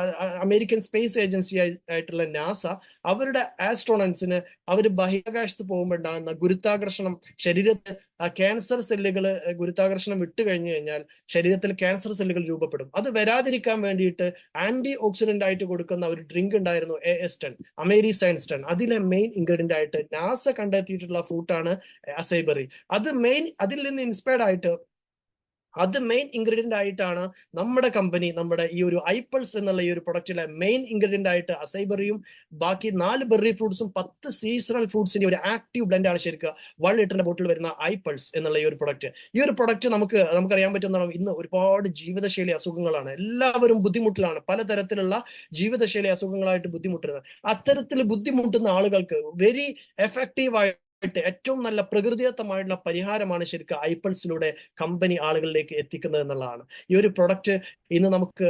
[SPEAKER 2] അമേരിക്കൻ സ്പേസ് ഏജൻസി ആയിട്ടുള്ള നാസ അവരുടെ ആസ്ട്രോണൻസിന് അവർ ബഹിരാകാശത്ത് പോകുമ്പോൾ ഉണ്ടാകുന്ന ഗുരുത്വാകർഷണം, ശരീരത്തിൽ ക്യാൻസർ സെല്ലുകൾ ഗുരുത്വാകർഷണം വിട്ടു കഴിഞ്ഞു കഴിഞ്ഞാൽ ശരീരത്തിൽ ക്യാൻസർ സെല്ലുകൾ രൂപപ്പെടും. അത് വരാതിരിക്കാൻ വേണ്ടിയിട്ട് ആന്റി ഓക്സിഡന്റ് ആയിട്ട് കൊടുക്കുന്ന ഒരു ഡ്രിങ്ക് ഉണ്ടായിരുന്നു, AS10, അമേരി സയൻസ് 10. അതിലെ മെയിൻ ഇൻഗ്രീഡിയന്റ് ആയിട്ട് നാസ കണ്ടെത്തിയിട്ടുള്ള ഫ്രൂട്ടാണ് അസൈ ബെറി. അതിൽ നിന്ന് ഇൻസ്പയർഡ് ആയിട്ട് അത് മെയിൻ ഇൻഗ്രീഡിയന്റ് ആയിട്ടാണ് നമ്മുടെ കമ്പനി നമ്മുടെ ഈ ഒരു ഐപ്പൾസ് എന്നുള്ള ഈ ഒരു പ്രൊഡക്റ്റിലെ മെയിൻ ഇൻഗ്രീഡിയന്റ് ആയിട്ട് അസൈബറിയും ബാക്കി 4 ബെറി ഫ്രൂട്ട്സും 10 സീസണൽ ഫ്രൂട്ട്സിന്റെ ഒരു ആക്റ്റീവ് ബ്ലെൻഡ് ആണ് ശരിക്കും 1 ലിറ്ററിന്റെ ബോട്ടിൽ വരുന്ന ഐപ്പൾസ് എന്നുള്ള ഈ ഒരു പ്രൊഡക്റ്റ്. ഈ ഒരു പ്രൊഡക്റ്റ് നമുക്കറിയാൻ പറ്റുന്നതാണ് ഇന്ന് ഒരുപാട് ജീവിതശൈലി അസുഖങ്ങളാണ്, എല്ലാവരും ബുദ്ധിമുട്ടിലാണ്, പലതരത്തിലുള്ള ജീവിതശൈലി അസുഖങ്ങളായിട്ട് ബുദ്ധിമുട്ടുന്നത്. അത്തരത്തിൽ ബുദ്ധിമുട്ടുന്ന ആളുകൾക്ക് വെരി എഫക്റ്റീവ് ഏറ്റവും നല്ല പ്രകൃതിദത്തമായിട്ടുള്ള പരിഹാരമാണ് ശരിക്കും ഐപ്പൾസിലൂടെ കമ്പനി ആളുകളിലേക്ക് എത്തിക്കുന്നത് എന്നുള്ളതാണ്. ഈ ഒരു പ്രൊഡക്റ്റ് ഇന്ന് നമുക്ക്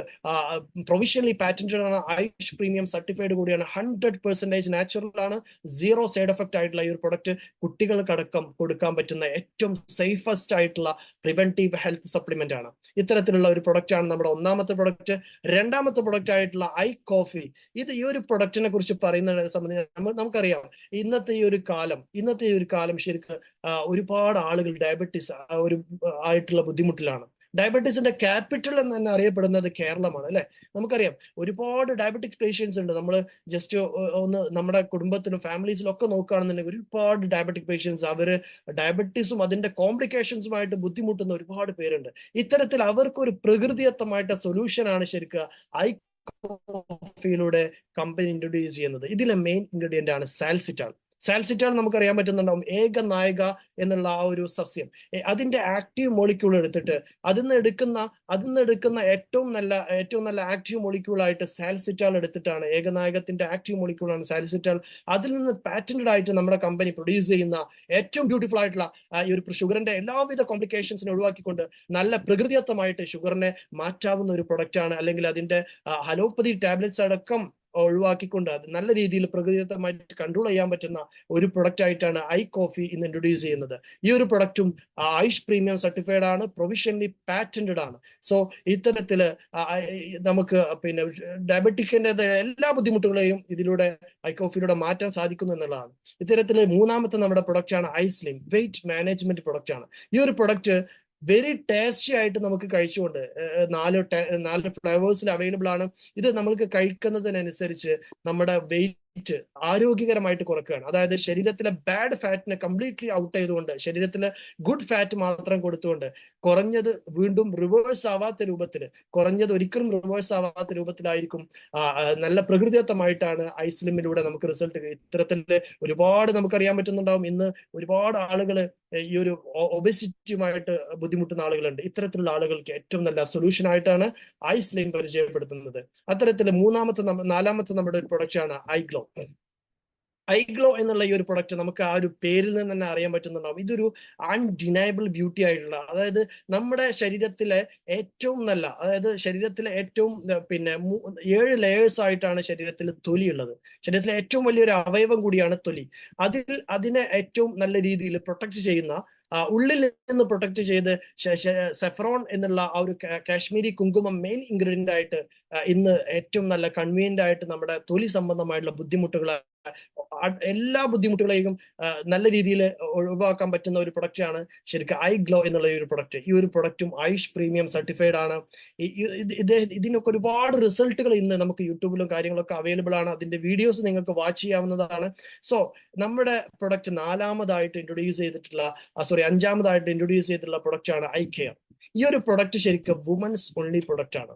[SPEAKER 2] പ്രൊവിഷണലി പാറ്റന്റഡ് ആണ്, ആയുഷ് പ്രീമിയം സർട്ടിഫൈഡ് കൂടിയാണ്, 100% നാച്ചുറൽ ആണ്, 0 സൈഡ് എഫക്റ്റ് ആയിട്ടുള്ള ഈ ഒരു പ്രൊഡക്റ്റ് കുട്ടികൾക്കടക്കം കൊടുക്കാൻ പറ്റുന്ന ഏറ്റവും സേഫസ്റ്റ് ആയിട്ടുള്ള പ്രിവെന്റീവ് ഹെൽത്ത് സപ്ലിമെന്റ് ആണ്. ഇത്തരത്തിലുള്ള ഒരു പ്രൊഡക്റ്റ് ആണ് നമ്മുടെ ഒന്നാമത്തെ പ്രൊഡക്റ്റ്. രണ്ടാമത്തെ പ്രൊഡക്റ്റ് ആയിട്ടുള്ള ഐ കോഫി. ഈ ഒരു പ്രൊഡക്റ്റിനെ കുറിച്ച് പറയുന്നതിനെ സംബന്ധിച്ച് നമുക്കറിയാം ഇന്നത്തെ ഈ ഒരു കാലം ശരിക്കും ഒരുപാട് ആളുകൾ ഡയബറ്റീസ് ആയിട്ടുള്ള ബുദ്ധിമുട്ടിലാണ്. ഡയബറ്റീസിന്റെ ക്യാപിറ്റൽ എന്ന് തന്നെ അറിയപ്പെടുന്നത് കേരളമാണ്, അല്ലെ? നമുക്കറിയാം ഒരുപാട് ഡയബറ്റിക് പേഷ്യൻസ് ഉണ്ട്. നമ്മൾ ജസ്റ്റ് ഒന്ന് നമ്മുടെ കുടുംബത്തിലും ഫാമിലീസിലും ഒക്കെ നോക്കുകയാണെന്നുണ്ടെങ്കിൽ ഒരുപാട് ഡയബറ്റിക് പേഷ്യൻസ്, അവര് ഡയബറ്റീസും അതിന്റെ കോംപ്ലിക്കേഷൻസുമായിട്ട് ബുദ്ധിമുട്ടുന്ന ഒരുപാട് പേരുണ്ട്. ഇത്തരത്തിൽ അവർക്ക് ഒരു പ്രകൃതിദത്തമായിട്ട് സൊല്യൂഷൻ ആണ് ശരിക്കും ഐ കോഫിയിലൂടെ കമ്പനി ഇൻട്രൊഡ്യൂസ് ചെയ്യുന്നത്. ഇതിലെ മെയിൻ ഇൻഗ്രീഡിയന്റ് ആണ് സാൽസിറ്റാൾ. സാൽസിറ്റാൾ നമുക്കറിയാൻ പറ്റുന്നുണ്ടാവും, ഏക നായക എന്നുള്ള ആ ഒരു സസ്യം, അതിന്റെ ആക്റ്റീവ് മോളിക്യൂൾ എടുത്തിട്ട് അതിന്ന് എടുക്കുന്ന ഏറ്റവും നല്ല ആക്റ്റീവ് മോളിക്യൂൾ ആയിട്ട് സാൽസിറ്റാൾ എടുത്തിട്ടാണ്, ഏകനായകത്തിന്റെ ആക്റ്റീവ് മോളിക്യൂൾ ആണ് സാൽസിറ്റാൾ. അതിൽ നിന്ന് പാറ്റന്റഡ് ആയിട്ട് നമ്മുടെ കമ്പനി പ്രൊഡ്യൂസ് ചെയ്യുന്ന ഏറ്റവും ബ്യൂട്ടിഫുൾ ആയിട്ടുള്ള ഈ ഒരു ഷുഗറിന്റെ എല്ലാവിധ കോംപ്ലിക്കേഷൻസിനെ ഒഴിവാക്കിക്കൊണ്ട് നല്ല പ്രകൃതിദത്തമായിട്ട് ഷുഗറിനെ മാറ്റാവുന്ന ഒരു പ്രൊഡക്റ്റ് ആണ്. അല്ലെങ്കിൽ അതിന്റെ അലോപ്പതി ടാബ്ലറ്റ്സ് അടക്കം ഒഴിവാക്കിക്കൊണ്ട് അത് നല്ല രീതിയിൽ പ്രകൃതിദത്തമായിട്ട് കൺട്രോൾ ചെയ്യാൻ പറ്റുന്ന ഒരു പ്രൊഡക്റ്റ് ആയിട്ടാണ് ഐ കോഫി ഇന്ന് ഇൻട്രൊഡ്യൂസ് ചെയ്യുന്നത്. ഈ ഒരു പ്രൊഡക്റ്റും ആയുഷ് പ്രീമിയം സർട്ടിഫൈഡ് ആണ്, പ്രൊവിഷണലി പാറ്റന്റഡ് ആണ്. സോ ഇത്തരത്തില് നമുക്ക് പിന്നെ ഡയബറ്റിക്കിന്റെ എല്ലാ ബുദ്ധിമുട്ടുകളെയും ഇതിലൂടെ ഐ കോഫിയിലൂടെ മാറ്റാൻ സാധിക്കുന്നു എന്നുള്ളതാണ്. ഇത്തരത്തില് മൂന്നാമത്തെ നമ്മുടെ പ്രൊഡക്റ്റ് ആണ് I slim, wait management product ആണ്. ഈ ഒരു പ്രൊഡക്റ്റ് വെരി ടേസ്റ്റി ആയിട്ട് നമുക്ക് കഴിച്ചുകൊണ്ട് 4 ഫ്ലേവേഴ്സിൽ അവൈലബിൾ ആണ്. ഇത് നമ്മൾക്ക് കഴിക്കുന്നതിനനുസരിച്ച് നമ്മുടെ വെയിറ്റ് ആരോഗ്യകരമായിട്ട് കുറക്കുകയാണ്. അതായത് ശരീരത്തിലെ ബാഡ് ഫാറ്റിനെ കംപ്ലീറ്റ്ലി ഔട്ട് ചെയ്തുകൊണ്ട് ശരീരത്തിലെ ഗുഡ് ഫാറ്റ് മാത്രം കൊടുത്തുകൊണ്ട് കുറഞ്ഞത് വീണ്ടും റിവേഴ്സ് ആവാത്ത രൂപത്തിൽ, ഒരിക്കലും റിവേഴ്സ് ആവാത്ത രൂപത്തിലായിരിക്കും നല്ല പ്രകൃതിദത്തമായിട്ടാണ് ഐസ്ലിമിലൂടെ നമുക്ക് റിസൾട്ട്. ഇത്തരത്തില് ഒരുപാട് നമുക്കറിയാൻ പറ്റുന്നുണ്ടാവും ഇന്ന് ഒരുപാട് ആളുകൾ ഈ ഒരു ഒബേസിറ്റിയുമായിട്ട് ബുദ്ധിമുട്ടുന്ന ആളുകളുണ്ട്. ഇത്തരത്തിലുള്ള ആളുകൾക്ക് ഏറ്റവും നല്ല സൊല്യൂഷൻ ആയിട്ടാണ് ഐസ്ലിം പരിചയപ്പെടുത്തുന്നത്. അത്തരത്തില് നാലാമത്തെ നമ്മുടെ ഒരു പ്രൊഡക്റ്റ് ആണ് ഐഗ്ലോ എന്നുള്ള ഈ ഒരു പ്രൊഡക്റ്റ്. നമുക്ക് ആ ഒരു പേരിൽ നിന്ന് തന്നെ അറിയാൻ പറ്റുന്നുണ്ടാവും, ഇതൊരു അൺഡിനൈബിൾ ബ്യൂട്ടി ആയിട്ടുള്ള, അതായത് നമ്മുടെ ശരീരത്തിലെ ഏറ്റവും പിന്നെ 7 ലെയേഴ്സ് ആയിട്ടാണ് ശരീരത്തിൽ തൊലി ഉള്ളത്. ശരീരത്തിലെ ഏറ്റവും വലിയൊരു അവയവം കൂടിയാണ് തൊലി. അതിനെ ഏറ്റവും നല്ല രീതിയിൽ പ്രൊട്ടക്ട് ചെയ്യുന്ന, ഉള്ളിൽ നിന്ന് പ്രൊട്ടക്ട് ചെയ്ത് സെഫ്രോൺ എന്നുള്ള ആ ഒരു കാശ്മീരി കുങ്കുമം മെയിൻ ഇൻഗ്രീഡിയന്റ് ആയിട്ട് ഇന്ന് ഏറ്റവും നല്ല കൺവീനിയന്റ് ആയിട്ട് നമ്മുടെ തൊലി സംബന്ധമായിട്ടുള്ള എല്ലാ ബുദ്ധിമുട്ടുകളെയും നല്ല രീതിയിൽ ഒഴിവാക്കാൻ പറ്റുന്ന ഒരു പ്രൊഡക്റ്റ് ആണ് ശരിക്കും ഐഗ്ലോ എന്നുള്ള ഈ ഒരു പ്രൊഡക്റ്റ്. ഈ ഒരു പ്രൊഡക്റ്റും ആയുഷ് പ്രീമിയം സർട്ടിഫൈഡ് ആണ്. ഇതിനൊക്കെ ഒരുപാട് റിസൾട്ടുകൾ ഇന്ന് നമുക്ക് യൂട്യൂബിലും കാര്യങ്ങളൊക്കെ അവൈലബിൾ ആണ്. അതിന്റെ വീഡിയോസ് നിങ്ങൾക്ക് വാച്ച് ചെയ്യാവുന്നതാണ്. സോ നമ്മുടെ പ്രൊഡക്റ്റ് അഞ്ചാമതായിട്ട് ഇൻട്രൊഡ്യൂസ് ചെയ്തിട്ടുള്ള പ്രൊഡക്റ്റ് ആണ് ഐ കെയർ. ഈ ഒരു പ്രൊഡക്റ്റ് ശരിക്കും വുമൻസ് ഓൺലി പ്രൊഡക്റ്റ് ആണ്.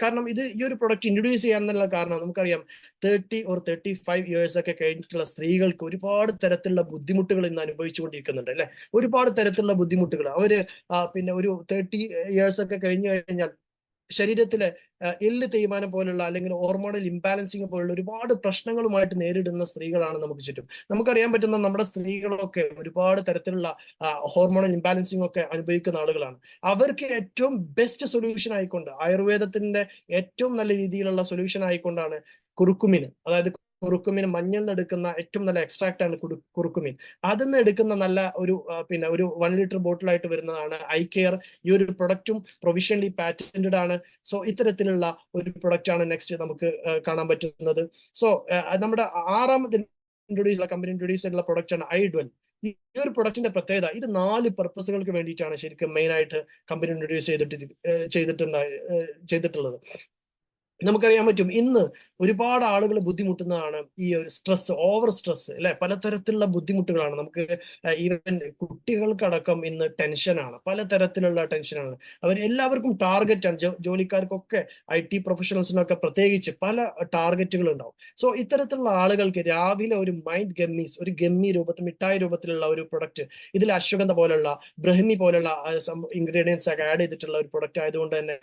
[SPEAKER 2] കാരണം ഈ ഒരു പ്രൊഡക്റ്റ് ഇൻട്രൊഡ്യൂസ് ചെയ്യാനുള്ള കാരണം നമുക്കറിയാം 30 or 35 years ഒക്കെ കഴിഞ്ഞിട്ടുള്ള സ്ത്രീകൾക്ക് ഒരുപാട് തരത്തിലുള്ള ബുദ്ധിമുട്ടുകൾ ഇന്ന് അനുഭവിച്ചുകൊണ്ടിരിക്കുന്നുണ്ട്, അല്ലെ? ഒരുപാട് തരത്തിലുള്ള ബുദ്ധിമുട്ടുകൾ. അവര് പിന്നെ ഒരു 30 years ഒക്കെ കഴിഞ്ഞു കഴിഞ്ഞാൽ ശരീരത്തിലെ എല്ല് തേയ്മാനം പോലുള്ള അല്ലെങ്കിൽ ഹോർമോണൽ ഇംബാലൻസിങ് പോലുള്ള ഒരുപാട് പ്രശ്നങ്ങളുമായിട്ട് നേരിടുന്ന സ്ത്രീകളാണ് നമുക്ക് ചുറ്റും. നമുക്കറിയാൻ പറ്റുന്ന നമ്മുടെ സ്ത്രീകളൊക്കെ ഒരുപാട് തരത്തിലുള്ള ഹോർമോണൽ ഇംബാലൻസിങ് ഒക്കെ അനുഭവിക്കുന്ന ആളുകളാണ്. അവർക്ക് ഏറ്റവും ബെസ്റ്റ് സൊല്യൂഷൻ ആയിക്കൊണ്ട്, ആയുർവേദത്തിന്റെ ഏറ്റവും നല്ല രീതിയിലുള്ള സൊല്യൂഷൻ ആയിക്കൊണ്ടാണ് കുറുക്കുമീൻ. അതായത് കുറുക്കുമീൻ മഞ്ഞൾ നിന്ന് എടുക്കുന്ന ഏറ്റവും നല്ല എക്സ്ട്രാക്ട് ആണ് കുറുക്കുമീൻ. അതിൽ നിന്ന് എടുക്കുന്ന നല്ല ഒരു 1 ലിറ്റർ ബോട്ടിലായിട്ട് വരുന്നതാണ് ഐ കെയർ. ഈ ഒരു പ്രൊഡക്റ്റും പ്രൊവിഷണലി പാറ്റന്റഡ് ആണ്. സോ ഇത്തരത്തിലുള്ള ഒരു പ്രൊഡക്റ്റ് ആണ് നെക്സ്റ്റ് നമുക്ക് കാണാൻ പറ്റുന്നത്. സോ നമ്മുടെ ആറാമത് കമ്പനി ഇൻട്രൊഡ്യൂസ് ചെയ്തിട്ടുള്ള പ്രൊഡക്റ്റ് ആണ് ഐഡ്വൽ. ഈ ഒരു പ്രൊഡക്റ്റിന്റെ പ്രത്യേകത, ഇത് 4 പർപ്പസുകൾക്ക് വേണ്ടിയിട്ടാണ് ശരിക്കും മെയിൻ ആയിട്ട് കമ്പനി ഇൻട്രൊഡ്യൂസ് ചെയ്തിട്ടുള്ളത്. നമുക്കറിയാൻ പറ്റും ഇന്ന് ഒരുപാട് ആളുകൾ ബുദ്ധിമുട്ടുന്നതാണ് ഈ ഒരു സ്ട്രെസ്, ഓവർ സ്ട്രെസ് അല്ലെ. പലതരത്തിലുള്ള ബുദ്ധിമുട്ടുകളാണ് നമുക്ക്. ഈവൻ കുട്ടികൾക്കടക്കം ഇന്ന് ടെൻഷനാണ്, പലതരത്തിലുള്ള ടെൻഷനാണ്. എല്ലാവർക്കും ടാർഗറ്റാണ്. ജോലിക്കാർക്കൊക്കെ, IT പ്രൊഫഷണൽസിനൊക്കെ പ്രത്യേകിച്ച് പല ടാർഗറ്റുകൾ ഉണ്ടാവും. സോ ഇത്തരത്തിലുള്ള ആളുകൾക്ക് രാവിലെ ഒരു മൈൻഡ് ഗമ്മീസ്, ഒരു ഗമ്മി രൂപത്തിൽ, മിഠായി രൂപത്തിലുള്ള ഒരു പ്രൊഡക്റ്റ്, ഇതിൽ അശ്വഗന്ധ പോലുള്ള, ബ്രഹ്മി പോലുള്ള ഇൻഗ്രീഡിയൻസ് ഒക്കെ ആഡ് ചെയ്തിട്ടുള്ള ഒരു പ്രൊഡക്റ്റ് ആയതുകൊണ്ട് തന്നെ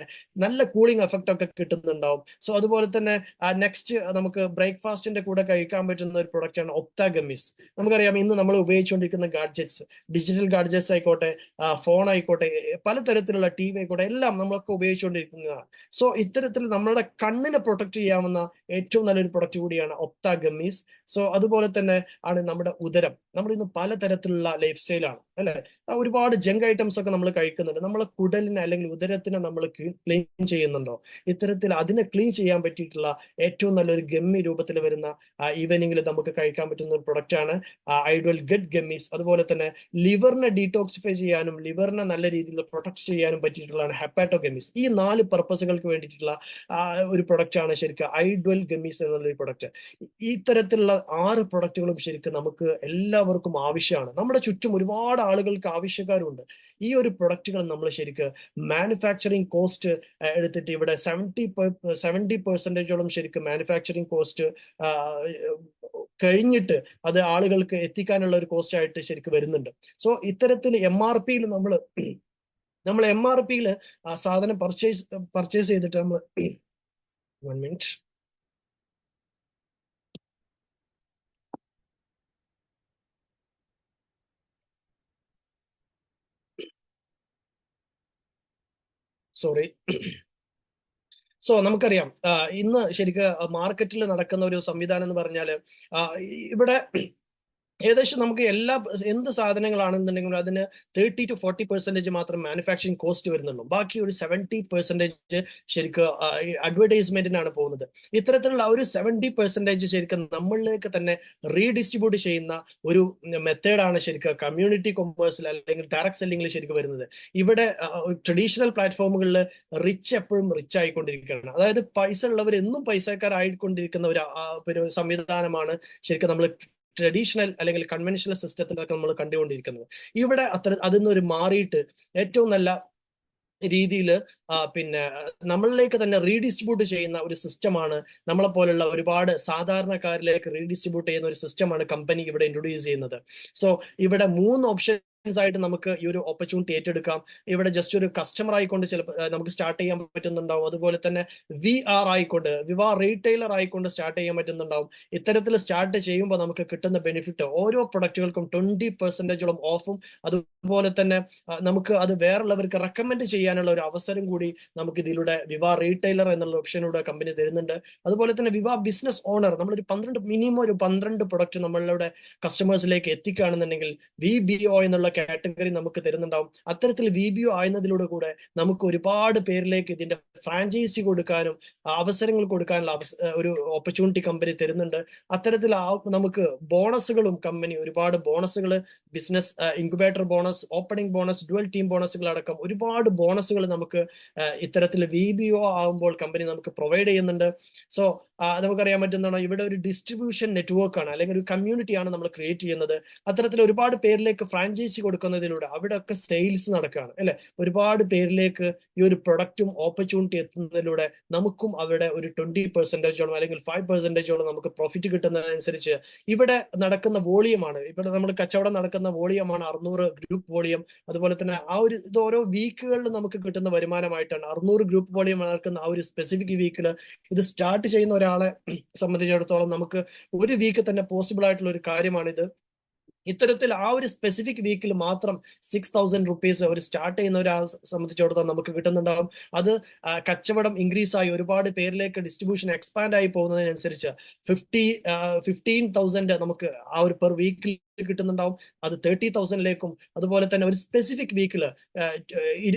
[SPEAKER 2] നല്ല കൂളിംഗ് എഫക്റ്റ് ഒക്കെ കിട്ടുന്നുണ്ടാവും. സോ അതുപോലെ തന്നെ നെക്സ്റ്റ് നമുക്ക് ബ്രേക്ക്ഫാസ്റ്റിന്റെ കൂടെ കഴിക്കാൻ പറ്റുന്ന ഒരു പ്രൊഡക്റ്റ് ആണ് ഒപ്ത ഗമ്മീസ്. നമുക്കറിയാം ഇന്ന് നമ്മൾ ഉപയോഗിച്ചുകൊണ്ടിരിക്കുന്ന ഗാഡ്ജറ്റ്സ്, ഡിജിറ്റൽ ഗാഡ്ജറ്റ്സ് ആയിക്കോട്ടെ, ഫോൺ ആയിക്കോട്ടെ, പലതരത്തിലുള്ള TV ആയിക്കോട്ടെ, എല്ലാം നമ്മളൊക്കെ ഉപയോഗിച്ചുകൊണ്ടിരിക്കുന്നതാണ്. സോ ഇത്തരത്തിൽ നമ്മുടെ കണ്ണിനെ പ്രൊട്ടക്ട് ചെയ്യാവുന്ന ഏറ്റവും നല്ലൊരു പ്രൊഡക്റ്റ് കൂടിയാണ് ഒപ്ത ഗമ്മീസ്. സോ അതുപോലെ തന്നെ ആണ് നമ്മുടെ ഉദരം. നമ്മൾ ഇന്ന് പലതരത്തിലുള്ള ലൈഫ് സ്റ്റൈലാണ് അല്ലെ. ഒരുപാട് ജങ്ക് ഐറ്റംസ് ഒക്കെ നമ്മൾ കഴിക്കുന്നുണ്ട്. നമ്മളെ കുടലിനെ അല്ലെങ്കിൽ ഉദരത്തിനെ നമ്മൾ ക്ലീൻ ചെയ്യുന്നുണ്ടോ? ഇത്തരത്തിൽ അതിനെ ക്ലീൻ ചെയ്യാൻ പറ്റിയിട്ടുള്ള ഏറ്റവും നല്ലൊരു ഗമ്മി രൂപത്തിൽ വരുന്ന ഈവനിങ്ങിൽ നമുക്ക് കഴിക്കാൻ പറ്റുന്ന ഒരു പ്രൊഡക്റ്റ് ആണ് ഐഡൽ ഗട്ട് ഗമ്മീസ്. അതുപോലെ തന്നെ ലിവറിനെ ഡീടോക്സിഫൈ ചെയ്യാനും ലിവറിനെ നല്ല രീതിയിൽ പ്രൊട്ടക്ട് ചെയ്യാനും പറ്റിയിട്ടുള്ളതാണ് ഹെപ്പാറ്റോ ഗമ്മീസ്. ഈ 4 പർപ്പസുകൾക്ക് വേണ്ടിയിട്ടുള്ള ഒരു പ്രൊഡക്റ്റ് ആണ് ശരിക്കും ഐഡൽ ഗമ്മീസ് എന്നുള്ളൊരു പ്രൊഡക്റ്റ്. ഇത്തരത്തിലുള്ള 6 പ്രൊഡക്റ്റുകളും ശരിക്കും നമുക്ക് എല്ലാവർക്കും ആവശ്യമാണ്. നമ്മുടെ ചുറ്റും ഒരുപാട് ആളുകൾക്ക് ആവശ്യക്കാരുണ്ട്. ഈ ഒരു പ്രൊഡക്റ്റുകൾ നമ്മൾ ശരിക്കും മാനുഫാക്ചറിങ് കോസ്റ്റ് എടുത്തിട്ട് ഇവിടെ 70% ശരിക്കും മാനുഫാക്ചറിങ് കോസ്റ്റ് കഴിഞ്ഞിട്ട് അത് ആളുകൾക്ക് എത്തിക്കാനുള്ള ഒരു കോസ്റ്റ് ആയിട്ട് ശരിക്കും വരുന്നുണ്ട്. സോ ഇത്തരത്തിൽ MRP നമ്മൾ MRP സാധനം പർച്ചേസ് ചെയ്തിട്ട് നമ്മൾ 1 മിനിറ്റ്. സോറി. സോ നമുക്കറിയാം ഇന്ന് ശരിക്കും മാർക്കറ്റിൽ നടക്കുന്ന ഒരു സംവിധാനം എന്ന് പറഞ്ഞാൽ ഇവിടെ ഏകദേശം നമുക്ക് എന്ത് സാധനങ്ങളാണെന്നുണ്ടെങ്കിലും അതിന് 30 to 40% മാത്രം മാനുഫാക്ചറിങ് കോസ്റ്റ് വരുന്നുള്ളൂ. ബാക്കി ഒരു 70% ശരിക്കും അഡ്വർടൈസ്മെന്റിനാണ് പോകുന്നത്. ഇത്തരത്തിലുള്ള ഒരു 70% ശരിക്കും നമ്മളിലേക്ക് തന്നെ റീഡിസ്ട്രിബ്യൂട്ട് ചെയ്യുന്ന ഒരു മെത്തേഡാണ് ശരിക്കും കമ്മ്യൂണിറ്റി കൊമേഴ്സിൽ അല്ലെങ്കിൽ ഡയറക്ട് സെല്ലിംഗിൽ ശരിക്കും വരുന്നത്. ഇവിടെ ട്രഡീഷണൽ പ്ലാറ്റ്ഫോമുകളിൽ റിച്ച് എപ്പോഴും റിച്ച് ആയിക്കൊണ്ടിരിക്കുകയാണ്. അതായത് പൈസ ഉള്ളവർ എന്നും പൈസക്കാരായിക്കൊണ്ടിരിക്കുന്ന ഒരു സംവിധാനമാണ് ശരിക്കും നമ്മൾ ട്രഡീഷണൽ അല്ലെങ്കിൽ കൺവെൻഷണൽ സിസ്റ്റത്തിലൊക്കെ നമ്മൾ കണ്ടുകൊണ്ടിരിക്കുന്നത്. ഇവിടെ അതിൽ നിന്നൊരു മാറിയിട്ട് ഏറ്റവും നല്ല രീതിയിൽ പിന്നെ നമ്മളിലേക്ക് തന്നെ റീഡിസ്ട്രിബ്യൂട്ട് ചെയ്യുന്ന ഒരു സിസ്റ്റമാണ്, നമ്മളെ പോലുള്ള ഒരുപാട് സാധാരണക്കാരിലേക്ക് റീഡിസ്ട്രിബ്യൂട്ട് ചെയ്യുന്ന ഒരു സിസ്റ്റമാണ് കമ്പനി ഇവിടെ ഇൻട്രൊഡ്യൂസ് ചെയ്യുന്നത്. സോ ഇവിടെ 3 ഓപ്ഷൻ ആയിട്ട് നമുക്ക് ഈ ഒരു ഓപ്പർച്യൂണിറ്റി ഏറ്റെടുക്കാം. ഇവിടെ ജസ്റ്റ് ഒരു കസ്റ്റമർ ആയിക്കൊണ്ട് ചിലപ്പോൾ നമുക്ക് സ്റ്റാർട്ട് ചെയ്യാൻ പറ്റുന്നുണ്ടാവും. അതുപോലെ തന്നെ VR ആയിക്കൊണ്ട്, റീറ്റെയിലർ ആയിക്കൊണ്ട് സ്റ്റാർട്ട് ചെയ്യാൻ പറ്റുന്നുണ്ടാവും. ഇത്തരത്തിൽ സ്റ്റാർട്ട് ചെയ്യുമ്പോൾ നമുക്ക് കിട്ടുന്ന ബെനിഫിറ്റ് ഓരോ പ്രൊഡക്റ്റുകൾക്കും 20% ഓഫും, അതുപോലെ തന്നെ നമുക്ക് അത് വേറുള്ളവർക്ക് റെക്കമെൻഡ് ചെയ്യാനുള്ള ഒരു അവസരം കൂടി നമുക്ക് ഇതിലൂടെ റീറ്റെയിലർ എന്നുള്ള ഓപ്ഷനിലൂടെ കമ്പനി തരുന്നുണ്ട്. അതുപോലെ തന്നെ ബിസിനസ് ഓണർ, നമ്മളൊരു മിനിമം ഒരു 12 പ്രൊഡക്റ്റ് നമ്മളുടെ കസ്റ്റമേഴ്സിലേക്ക് എത്തിക്കുകയാണെന്നുണ്ടെങ്കിൽ VBO എന്നുള്ള കാറ്റഗറി നമുക്ക് തരുന്നുണ്ടാവും. അത്തരത്തിൽ VBO ആയുന്നതിലൂടെ കൂടെ നമുക്ക് ഒരുപാട് പേരിലേക്ക് ഇതിന്റെ ഫ്രാഞ്ചൈസി കൊടുക്കാനും അവസരങ്ങൾ കൊടുക്കാനുള്ള ഒരു ഓപ്പർച്യൂണിറ്റി കമ്പനി തരുന്നുണ്ട്. അത്തരത്തിൽ നമുക്ക് ബോണസുകളും കമ്പനി ഒരുപാട് ബോണസുകൾ, business incubator bonus, opening bonus, dual team ബോണസുകൾ അടക്കം ഒരുപാട് ബോണസുകൾ നമുക്ക് ഇത്തരത്തിൽ VBO ആകുമ്പോൾ കമ്പനി നമുക്ക് പ്രൊവൈഡ് ചെയ്യുന്നുണ്ട്. സോ നമുക്കറിയാൻ പറ്റുന്നതാണ് ഇവിടെ ഒരു ഡിസ്ട്രിബ്യൂഷൻ നെറ്റ്വർക്കാണ് അല്ലെങ്കിൽ ഒരു കമ്മ്യൂണിറ്റിയാണ് നമ്മൾ ക്രിയേറ്റ് ചെയ്യുന്നത്. അത്തരത്തിൽ ഒരുപാട് പേരിലേക്ക് ഫ്രാഞ്ചൈസി കൊടുക്കുന്നതിലൂടെ അവിടെ ഒക്കെ സെയിൽസ് നടക്കുകയാണ് അല്ലെ. ഒരുപാട് പേരിലേക്ക് ഈ ഒരു പ്രൊഡക്റ്റും ഓപ്പർച്യൂണിറ്റി എത്തുന്നതിലൂടെ നമുക്കും അവിടെ ഒരു 20% അല്ലെങ്കിൽ 5% നമുക്ക് പ്രോഫിറ്റ് കിട്ടുന്നതനുസരിച്ച് ഇവിടെ നടക്കുന്ന വോളിയമാണ്, ഇവിടെ നമ്മൾ കച്ചവടം നടക്കുന്ന വോളിയമാണ് 600 ഗ്രൂപ്പ് വോളിയം. അതുപോലെ തന്നെ ഇത് ഓരോ വീക്കുകളിൽ നമുക്ക് കിട്ടുന്ന വരുമാനമായിട്ടാണ് 600 ഗ്രൂപ്പ് വോളിയം നടക്കുന്ന ഒരു സ്പെസിഫിക് വീക്കിൽ ഇത് സ്റ്റാർട്ട് ചെയ്യുന്ന ഒരാളെ സംബന്ധിച്ചിടത്തോളം നമുക്ക് ഒരു വീക്ക് തന്നെ പോസിബിൾ ആയിട്ടുള്ള ഒരു കാര്യമാണിത്. ഇത്തരത്തിൽ ഒരു സ്പെസിഫിക് വീക്കിൽ മാത്രം 6,000 റുപ്പീസ് ഒരു സ്റ്റാർട്ട് ചെയ്യുന്ന ഒരാളെ സംബന്ധിച്ചിടത്തോളം നമുക്ക് കിട്ടുന്നുണ്ടാവും. അത് കച്ചവടം ഇൻക്രീസ് ആയി ഒരുപാട് പേരിലേക്ക് ഡിസ്ട്രിബ്യൂഷൻ എക്സ്പാൻഡ് ആയി പോകുന്നതിനനുസരിച്ച് 15,000 നമുക്ക് ഒരു പെർ വീക്കിൽ കിട്ടുന്നുണ്ടാവും. അത് 30,000ലേക്കും, അതുപോലെ തന്നെ ഒരു സ്പെസിഫിക് വീക്കിൽ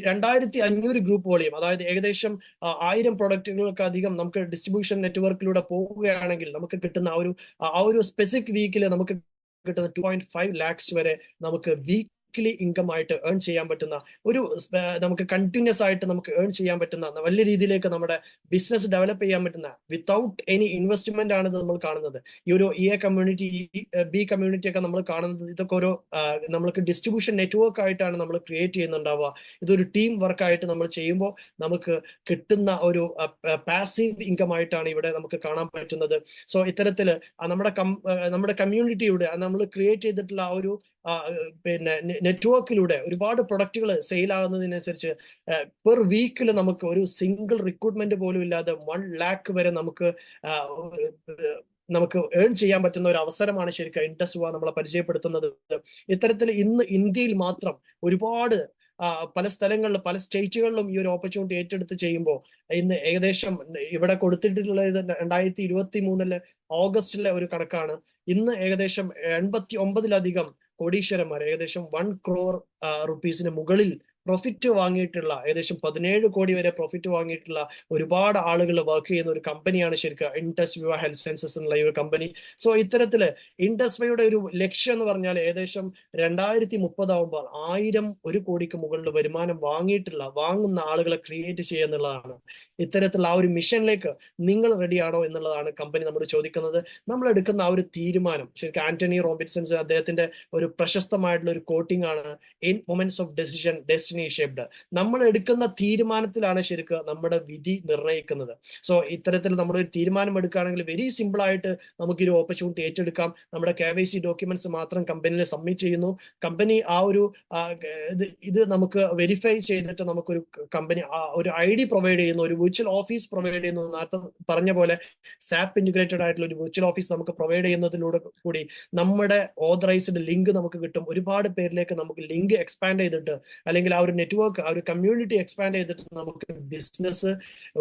[SPEAKER 2] 2,500 ഗ്രൂപ്പ് വോളിയം, അതായത് ഏകദേശം 1000 പ്രൊഡക്റ്റുകൾക്ക് അധികം നമുക്ക് ഡിസ്ട്രിബ്യൂഷൻ നെറ്റ്വർക്കിലൂടെ പോവുകയാണെങ്കിൽ നമുക്ക് കിട്ടുന്ന ആ ഒരു സ്പെസിഫിക് വീക്കിൽ നമുക്ക് കിട്ടുന്ന 2.5 lakhs വരെ നമുക്ക് വീക്ക്ലി ഇൻകം ആയിട്ട് ഏൺ ചെയ്യാൻ പറ്റുന്ന ഒരു നമുക്ക് കണ്ടിന്യൂസ് ആയിട്ട് നമുക്ക് ഏൺ ചെയ്യാൻ പറ്റുന്ന വലിയ രീതിയിലേക്ക് നമ്മുടെ ബിസിനസ് ഡെവലപ്പ് ചെയ്യാൻ പറ്റുന്ന വിത്തൗട്ട് എനി ഇൻവെസ്റ്റ്മെന്റ് ആണ് ഇത് നമ്മൾ കാണുന്നത്. ഈ ഒരു കമ്മ്യൂണിറ്റി, ബി കമ്മ്യൂണിറ്റി ഒക്കെ നമ്മൾ കാണുന്നത് ഇതൊക്കെ ഒരു നമ്മൾക്ക് ഡിസ്ട്രിബ്യൂഷൻ നെറ്റ്വർക്ക് ആയിട്ടാണ് നമ്മൾ ക്രിയേറ്റ് ചെയ്യുന്നുണ്ടാവുക. ഇതൊരു ടീം വർക്ക് ആയിട്ട് നമ്മൾ ചെയ്യുമ്പോൾ നമുക്ക് കിട്ടുന്ന ഒരു പാസീവ് ഇൻകം ആയിട്ടാണ് ഇവിടെ നമുക്ക് കാണാൻ പറ്റുന്നത്. സോ ഇത്തരത്തില് നമ്മുടെ കമ്മ്യൂണിറ്റിയുടെ നമ്മൾ ക്രിയേറ്റ് ചെയ്തിട്ടുള്ള ആ ഒരു പിന്നെ നെറ്റ്വർക്കിലൂടെ ഒരുപാട് പ്രൊഡക്റ്റുകൾ സെയിൽ ആകുന്നതിനനുസരിച്ച് പെർ വീക്കിൽ നമുക്ക് ഒരു സിംഗിൾ റിക്രൂട്ട്മെന്റ് പോലും ഇല്ലാതെ 1 lakh വരെ നമുക്ക് ഏൺ ചെയ്യാൻ പറ്റുന്ന ഒരു അവസരമാണ് ശരിക്കും ഇൻഡസ്വ നമ്മളെ പരിചയപ്പെടുത്തുന്നത്. ഇത്തരത്തിൽ ഇന്ന് ഇന്ത്യയിൽ മാത്രം ഒരുപാട് പല സ്ഥലങ്ങളിലും പല സ്റ്റേറ്റുകളിലും ഈ ഒരു ഓപ്പർച്യൂണിറ്റി ഏറ്റെടുത്ത് ചെയ്യുമ്പോൾ ഇന്ന് ഏകദേശം ഇവിടെ കൊടുത്തിട്ടുള്ളത് 2023 ഓഗസ്റ്റിലെ ഒരു കണക്കാണ്. ഇന്ന് ഏകദേശം 89ലധികം കോടീശ്വരന്മാർ ഏകദേശം 1 crore റുപ്പീസിന് മുകളിൽ പ്രോഫിറ്റ് വാങ്ങിയിട്ടുള്ള, ഏകദേശം 17 കോടി വരെ പ്രോഫിറ്റ് വാങ്ങിയിട്ടുള്ള ഒരുപാട് ആളുകൾ വർക്ക് ചെയ്യുന്ന ഒരു കമ്പനിയാണ് ശരിക്കും ഇൻഡസ്വ ഹെൽത്ത് സയൻസസ് എന്നുള്ള ഈ ഒരു കമ്പനി. സോ ഇത്തരത്തില് ഇൻഡസ്വയുടെ ഒരു ലക്ഷ്യം എന്ന് പറഞ്ഞാൽ ഏകദേശം 2030 ആവുമ്പോൾ 1 കോടിക്ക് മുകളിൽ വരുമാനം വാങ്ങുന്ന ആളുകളെ ക്രിയേറ്റ് ചെയ്യുക എന്നുള്ളതാണ്. ഇത്തരത്തിലുള്ള ആ ഒരു മിഷനിലേക്ക് നിങ്ങൾ റെഡിയാണോ എന്നുള്ളതാണ് കമ്പനി നമ്മോട് ചോദിക്കുന്നത്. നമ്മൾ എടുക്കുന്ന ആ ഒരു തീരുമാനം ശരിക്കും ആന്റണി റോബിൻസൺസ് അദ്ദേഹത്തിന്റെ ഒരു പ്രശസ്തമായിട്ടുള്ള ഒരു കോട്ടിംഗ് ആണ്, in moments of decision destiny shaped. നമ്മൾ എടുക്കുന്ന തീരുമാനത്തിലാണ് ശരിക്കും നമ്മുടെ വിധി നിർണ്ണയിക്കുന്നത്. സോ ഇത്തരത്തിൽ നമ്മൾ ഒരു തീരുമാനം എടുക്കുകയാണെങ്കിൽ വെരി സിമ്പിൾ ആയിട്ട് നമുക്ക് ഒരു ഓപ്പർച്യൂണിറ്റി ഏറ്റെടുക്കാം. നമ്മുടെ KYC ഡോക്യുമെന്റ്സ് മാത്രം കമ്പനിയിൽ സബ്മിറ്റ് ചെയ്യുന്നു. കമ്പനി ആ ഒരു ഇത് നമുക്ക് വെരിഫൈ ചെയ്തിട്ട് നമുക്കൊരു കമ്പനി ഒരു ID പ്രൊവൈഡ് ചെയ്യുന്നു, ഒരു വിർച്വൽ ഓഫീസ് പ്രൊവൈഡ് ചെയ്യുന്നു. നേരത്തെ പറഞ്ഞ പോലെ സാപ്പ് ഇന്റഗ്രേറ്റഡ് ആയിട്ടുള്ള ഒരു വിർച്വൽ ഓഫീസ് നമുക്ക് പ്രൊവൈഡ് ചെയ്യുന്നതിലൂടെ കൂടി നമ്മുടെ ഓതറൈസ്ഡ് ലിങ്ക് നമുക്ക് കിട്ടും. ഒരുപാട് പേരിലേക്ക് നമുക്ക് ലിങ്ക് എക്സ്പാൻഡ് ചെയ്തിട്ട്, അല്ലെങ്കിൽ ആ ഒരു നെറ്റ്വർക്ക്, ആ ഒരു കമ്മ്യൂണിറ്റി എക്സ്പാൻഡ് ചെയ്തിട്ട് നമുക്ക് ബിസിനസ്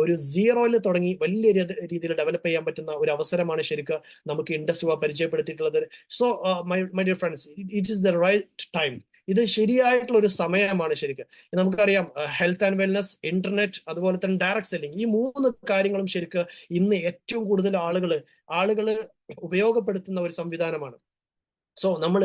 [SPEAKER 2] ഒരു 0-ൽ തുടങ്ങി വലിയ രീതിയിൽ ഡെവലപ്പ് ചെയ്യാൻ പറ്റുന്ന ഒരു അവസരമാണ് ശരിക്കും നമുക്ക് ഇൻഡസ്വ പരിചയപ്പെടുത്തിയിട്ടുള്ളത്. So my dear friends, it is the right time. ഇത് ശരിയായിട്ടുള്ള ഒരു സമയമാണ് ശരിക്കും. നമുക്കറിയാം ഹെൽത്ത് ആൻഡ് വെൽനസ്, ഇന്റർനെറ്റ്, അതുപോലെ തന്നെ ഡയറക്ട് സെല്ലിംഗ്, ഈ 3 കാര്യങ്ങളും ശരിക്കും ഇന്ന് ഏറ്റവും കൂടുതൽ ആളുകൾ ഉപയോഗപ്പെടുത്തുന്ന ഒരു സംവിധാനമാണ്. സോ നമ്മൾ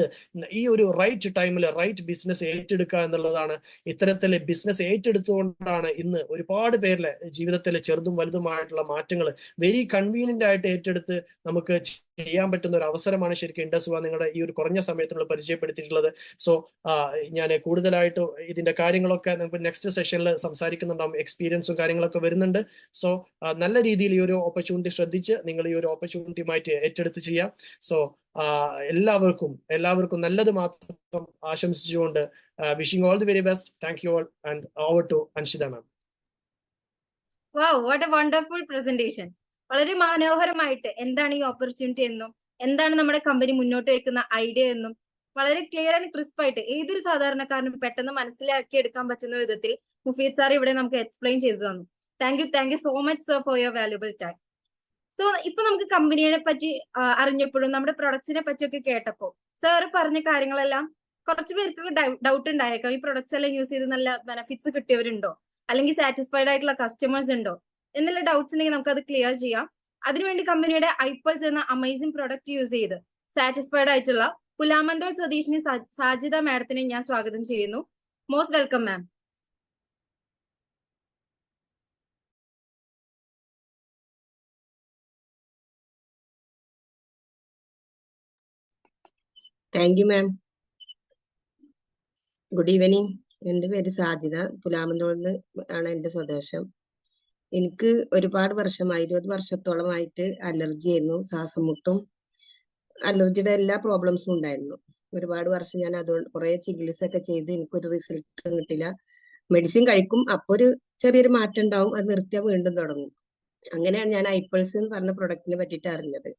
[SPEAKER 2] ഈ ഒരു റൈറ്റ് ടൈമിൽ റൈറ്റ് ബിസിനസ് ഏറ്റെടുക്കുക എന്നുള്ളതാണ്. ഇത്തരത്തിലെ ബിസിനസ് ഏറ്റെടുത്തുകൊണ്ടാണ് ഇന്ന് ഒരുപാട് പേരിലെ ജീവിതത്തിലെ ചെറുതും വലുതുമായിട്ടുള്ള മാറ്റങ്ങൾ വെരി കൺവീനിയന്റ് ആയിട്ട് ഏറ്റെടുത്ത് നമുക്ക് ചെയ്യാൻ പറ്റുന്ന ഒരു അവസരമാണ് ശരിക്കും ഇൻഡസ്വ നിങ്ങളുടെ ഈ ഒരു കുറഞ്ഞ സമയത്തിനുള്ള പരിചയപ്പെടുത്തിയിട്ടുള്ളത്. സോ ഞാൻ കൂടുതലായിട്ട് ഇതിന്റെ കാര്യങ്ങളൊക്കെ നമുക്ക് നെക്സ്റ്റ് സെഷനിൽ സംസാരിക്കുന്നുണ്ടാവും. എക്സ്പീരിയൻസും കാര്യങ്ങളൊക്കെ വരുന്നുണ്ട്. സോ നല്ല രീതിയിൽ ഈ ഒരു ഓപ്പർച്യൂണിറ്റി ശ്രദ്ധിച്ച് നിങ്ങൾ ഈ ഒരു ഓപ്പർച്യൂണിറ്റിയുമായിട്ട് ഏറ്റെടുത്ത് ചെയ്യാം. സോ എല്ലാവർക്കും നല്ലത് മാത്രം ആശംസിച്ചുകൊണ്ട് wishing all the very best. Thank you all and over to Anshita ma'am.
[SPEAKER 1] Wow, what a wonderful presentation. വളരെ മനോഹരമായിട്ട് എന്താണ് ഈ ഓപ്പർച്യൂണിറ്റി എന്നും എന്താണ് നമ്മുടെ കമ്പനി മുന്നോട്ട് വെക്കുന്ന ഐഡിയ എന്നും വളരെ ക്ലിയർ ആൻഡ് ക്രിസ്പ് ആയിട്ട് ഏതൊരു സാധാരണക്കാരനും പെട്ടെന്ന് മനസ്സിലാക്കി എടുക്കാൻ പറ്റുന്ന വിധത്തിൽ മുഫീദ് സാർ ഇവിടെ നമുക്ക് എക്സ്പ്ലെയിൻ ചെയ്തു തന്നു. Thank you so much sir for your valuable time. So ഇപ്പൊ നമുക്ക് കമ്പനിയെ പറ്റി അറിഞ്ഞപ്പോഴും നമ്മുടെ പ്രൊഡക്ട്സിനെ പറ്റിയൊക്കെ കേട്ടപ്പോ സാർ പറഞ്ഞ കാര്യങ്ങളെല്ലാം കുറച്ച് പേർക്ക് ഡൗട്ട് ഉണ്ടായേക്കാം. ഈ പ്രൊഡക്ട്സ് എല്ലാം യൂസ് ചെയ്ത് നല്ല ബെനിഫിറ്റ്സ് കിട്ടിയവരുണ്ടോ, അല്ലെങ്കിൽ സാറ്റിസ്ഫൈഡ് ആയിട്ടുള്ള കസ്റ്റമേഴ്സ് ഉണ്ടോ എന്നുള്ള ഡൗട്ട്സ് ഉണ്ടെങ്കിൽ നമുക്ക് അത് ക്ലിയർ ചെയ്യാം. അതിനുവേണ്ടി കമ്പനിയുടെ ഐപ്പൾസ് എന്ന അമേസിംഗ് പ്രൊഡക്റ്റ് യൂസ് ചെയ്ത് സാറ്റിസ്ഫൈഡ് ആയിട്ടുള്ള പുലാമന്തോൾ സ്വദേശിനി സാജിദ മാഡത്തിനെ ഞാൻ സ്വാഗതം ചെയ്യുന്നു. Most welcome ma'am.
[SPEAKER 3] Thank you ma'am. Good evening. എൻ്റെ പേര് സാജിദ. പുലാമന്തോളിന്ന് ആണ് എൻ്റെ സ്വദേശം. എനിക്ക് ഒരുപാട് വർഷമായി, 20 വർഷത്തോളമായിട്ട് അലർജി ആയിരുന്നു. ശ്വാസം മുട്ടും അലർജിയുടെ എല്ലാ പ്രോബ്ലംസും ഉണ്ടായിരുന്നു. ഒരുപാട് വർഷം ഞാൻ അതുകൊണ്ട് കുറെ ചികിത്സ ഒക്കെ ചെയ്ത് എനിക്കൊരു റിസൾട്ട് കിട്ടില്ല. മെഡിസിൻ കഴിക്കും, അപ്പൊ ഒരു ചെറിയൊരു മാറ്റം ഉണ്ടാവും, അത് നിർത്തിയാൽ വീണ്ടും തുടങ്ങും. അങ്ങനെയാണ് ഞാൻ ഐപ്പൾസ് എന്ന് പറഞ്ഞ പ്രൊഡക്റ്റിനെ പറ്റിയിട്ട് അറിഞ്ഞത്.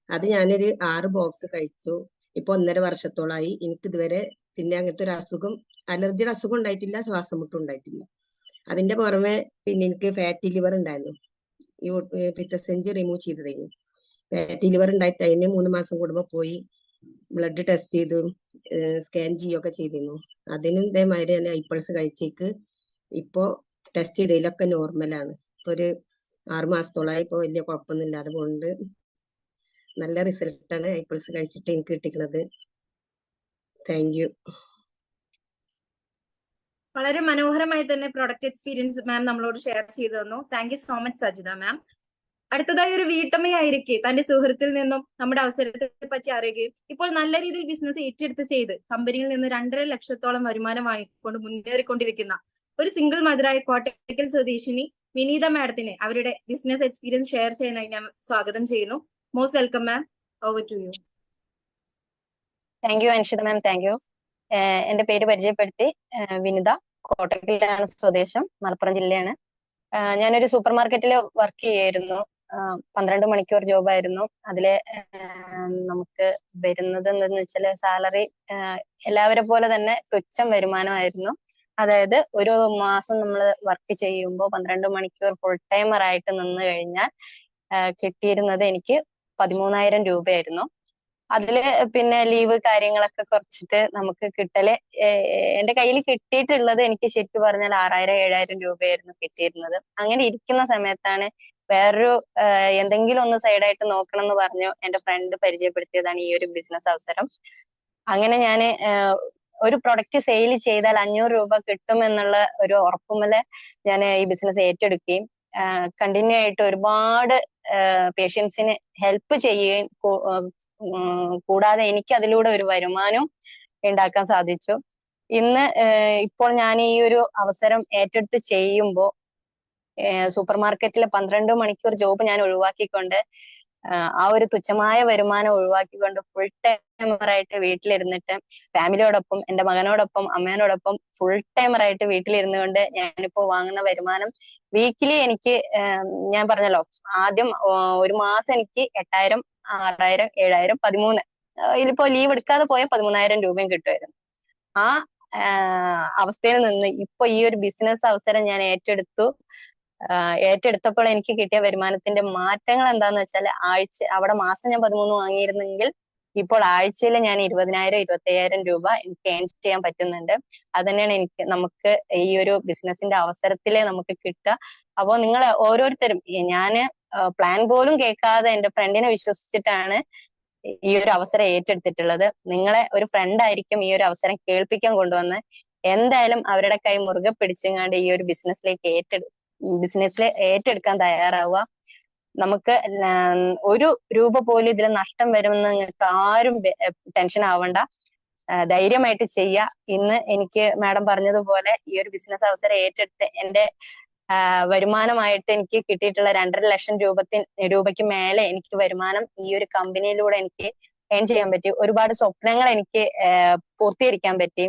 [SPEAKER 3] അത് ഞാനൊരു 6 ബോക്സ് കഴിച്ചു. ഇപ്പൊ 1.5 വർഷത്തോളായി. എനിക്ക് ഇതുവരെ പിന്നെ അങ്ങനത്തെ ഒരു അസുഖം, അലർജിയുടെ അസുഖം ഉണ്ടായിട്ടില്ല, ശ്വാസം മുട്ടും ഉണ്ടായിട്ടില്ല. അതിന്റെ പുറമെ പിന്നെ എനിക്ക് ഫാറ്റി ലിവർ ഉണ്ടായിരുന്നു. ഈ പിത്തസഞ്ചി റിമൂവ് ചെയ്തതായിരുന്നു. ഫാറ്റി ലിവർ ഉണ്ടായിട്ട് അതിന് 3 മാസം കൂടുമ്പോൾ പോയി ബ്ലഡ് ടെസ്റ്റ് ചെയ്തു, സ്കാൻ ചെയ്യുകയൊക്കെ ചെയ്തിരുന്നു. അതിനും ഇതേമാതിരി തന്നെ ഐപ്പൾസ് കഴിച്ചേക്ക് ഇപ്പോ ടെസ്റ്റ് ചെയ്തതിലൊക്കെ നോർമലാണ്. ഇപ്പൊ ഒരു 6 മാസത്തോളായി. ഇപ്പൊ വലിയ കുഴപ്പമൊന്നും ഇല്ലാതെ പോകുന്നുണ്ട്. നല്ല റിസൾട്ടാണ് ഐപ്പൾസ് കഴിച്ചിട്ട് എനിക്ക് കിട്ടിക്കുന്നത്. Thank you.
[SPEAKER 1] വളരെ മനോഹരമായി തന്നെ പ്രൊഡക്റ്റ് എക്സ്പീരിയൻസ് മാം നമ്മളോട് ഷെയർ ചെയ്തു തന്നു. Thank you so much Sajitha ma'am. അടുത്തതായി ഒരു വീട്ടമ്മയായിരിക്കെ തന്റെ സുഹൃത്തിൽ നിന്നും നമ്മുടെ അവസരത്തെ പറ്റി അറിയുകയും ഇപ്പോൾ നല്ല രീതിയിൽ ബിസിനസ് ഏറ്റെടുത്ത് ചെയ്ത് കമ്പനിയിൽ നിന്ന് 2.5 ലക്ഷത്തോളം വരുമാനം വാങ്ങിക്കൊണ്ട് മുന്നേറിക്കൊണ്ടിരിക്കുന്ന ഒരു സിംഗിൾ മദറായ കോട്ടയ്ക്കൽ സ്വദേശിനി വിനീത മാഡത്തിനെ അവരുടെ ബിസിനസ് എക്സ്പീരിയൻസ് ഷെയർ ചെയ്യാനായി ഞാൻ സ്വാഗതം ചെയ്യുന്നു. Most welcome ma'am. Over to you.
[SPEAKER 4] Thank you Anshita ma'am, thank you. എന്റെ പേര് പരിചയപ്പെടുത്തി, വിനിത, കോട്ടക്കലാണ് സ്വദേശം, മലപ്പുറം ജില്ലയാണ്. ഞാനൊരു സൂപ്പർ മാർക്കറ്റിൽ വർക്ക് ചെയ്യായിരുന്നു. 12 മണിക്കൂർ ജോബായിരുന്നു. അതില് നമുക്ക് വരുന്നത് എന്താന്ന് വെച്ചാല് സാലറി എല്ലാവരെ പോലെ തന്നെ തുച്ഛം വരുമാനമായിരുന്നു. അതായത് ഒരു മാസം നമ്മൾ വർക്ക് ചെയ്യുമ്പോൾ 12 മണിക്കൂർ ഫുൾ ടൈമർ ആയിട്ട് നിന്ന് കഴിഞ്ഞാൽ കിട്ടിയിരുന്നത് എനിക്ക് 13,000 രൂപയായിരുന്നു. അതില് പിന്നെ ലീവ് കാര്യങ്ങളൊക്കെ കുറച്ചിട്ട് നമുക്ക് കിട്ടല്, എന്റെ കയ്യിൽ കിട്ടിയിട്ടുള്ളത് എനിക്ക് ശരിക്കും പറഞ്ഞാൽ 6,000-7,000 രൂപയായിരുന്നു കിട്ടിയിരുന്നത്. അങ്ങനെ ഇരിക്കുന്ന സമയത്താണ് വേറൊരു എന്തെങ്കിലും ഒന്ന് സൈഡായിട്ട് നോക്കണം എന്ന് പറഞ്ഞു എന്റെ ഫ്രണ്ട് പരിചയപ്പെടുത്തിയതാണ് ഈ ഒരു ബിസിനസ് അവസരം. അങ്ങനെ ഞാന് ഒരു പ്രൊഡക്റ്റ് സെയിൽ ചെയ്താൽ 500 രൂപ കിട്ടും എന്നുള്ള ഒരു ഉറപ്പുമേലെ ഞാൻ ഈ ബിസിനസ് ഏറ്റെടുക്കുകയും കണ്ടിന്യൂ ആയിട്ട് ഒരുപാട് പേഷ്യൻസിന് ഹെൽപ്പ് ചെയ്യുകയും കൂടാതെ എനിക്ക് അതിലൂടെ ഒരു വരുമാനവും ഉണ്ടാക്കാൻ സാധിച്ചു. ഇപ്പോൾ ഞാൻ ഈ ഒരു അവസരം ഏറ്റെടുത്ത് ചെയ്യുമ്പോൾ സൂപ്പർ മാർക്കറ്റിലെ 12 മണിക്കൂർ ജോബ് ഞാൻ ഒഴിവാക്കിക്കൊണ്ട് ആ ഒരു തുച്ഛമായ വരുമാനം ഒഴിവാക്കിക്കൊണ്ട് ഫുൾ ടൈമറായിട്ട് വീട്ടിലിരുന്നിട്ട് ഫാമിലിയോടൊപ്പം, എന്റെ മകനോടൊപ്പം, അമ്മേനോടൊപ്പം ഫുൾ ടൈമറായിട്ട് വീട്ടിലിരുന്നു കൊണ്ട് ഞാനിപ്പോ വാങ്ങുന്ന വരുമാനം വീക്കിലി എനിക്ക് ഞാൻ പറഞ്ഞല്ലോ, ആദ്യം ഒരു മാസം എനിക്ക് 8,000, 6,000, 7,000, 13, ഇതിപ്പോ ലീവ് എടുക്കാതെ പോയ 13,000 രൂപയും കിട്ടുമായിരുന്നു. ആ അവസ്ഥയിൽ നിന്ന് ഇപ്പൊ ഈ ഒരു ബിസിനസ് അവസരം ഞാൻ ഏറ്റെടുത്തപ്പോൾ എനിക്ക് കിട്ടിയ വരുമാനത്തിന്റെ മാറ്റങ്ങൾ എന്താന്ന് വെച്ചാൽ, അവിടെ മാസം ഞാൻ 13 വാങ്ങിയിരുന്നെങ്കിൽ ഇപ്പോൾ ആഴ്ചയിൽ ഞാൻ 20,000, 25,000 രൂപ എനിക്ക് ഏൺ ചെയ്യാൻ പറ്റുന്നുണ്ട്. അത് തന്നെയാണ് നമുക്ക് ഈ ഒരു ബിസിനസിന്റെ അവസരത്തിലെ നമുക്ക് കിട്ടുക. അപ്പോ നിങ്ങൾ ഓരോരുത്തരും, ഞാന് പ്ലാൻ പോലും കേൾക്കാതെ എന്റെ ഫ്രണ്ടിനെ വിശ്വസിച്ചിട്ടാണ് ഈ ഒരു അവസരം ഏറ്റെടുത്തിട്ടുള്ളത്. നിങ്ങളെ ഒരു ഫ്രണ്ട് ആയിരിക്കും ഈ ഒരു അവസരം കേൾപ്പിക്കാൻ കൊണ്ടുവന്ന് എന്തായാലും അവരുടെ കൈ മുറുകെ പിടിച്ചങ്ങാണ്ട് ഈ ഒരു ബിസിനസ്സിൽ ഏറ്റെടുക്കാൻ തയ്യാറാവുക. നമുക്ക് 1 രൂപ പോലും ഇതിൽ നഷ്ടം വരുമെന്ന് നിങ്ങൾക്ക് ആരും ടെൻഷൻ ആവണ്ട, ധൈര്യമായിട്ട് ചെയ്യുക. ഇന്ന് എനിക്ക് മാഡം പറഞ്ഞതുപോലെ ഈ ഒരു ബിസിനസ് അവസരം ഏറ്റെടുത്ത് എന്റെ വരുമാനമായിട്ട് എനിക്ക് കിട്ടിയിട്ടുള്ള 2.5 ലക്ഷം രൂപയ്ക്ക് മേലെ എനിക്ക് വരുമാനം ഈ ഒരു കമ്പനിയിലൂടെ എനിക്ക് ഏൺ ചെയ്യാൻ പറ്റി. ഒരുപാട് സ്വപ്നങ്ങൾ എനിക്ക് പൂർത്തീകരിക്കാൻ പറ്റി.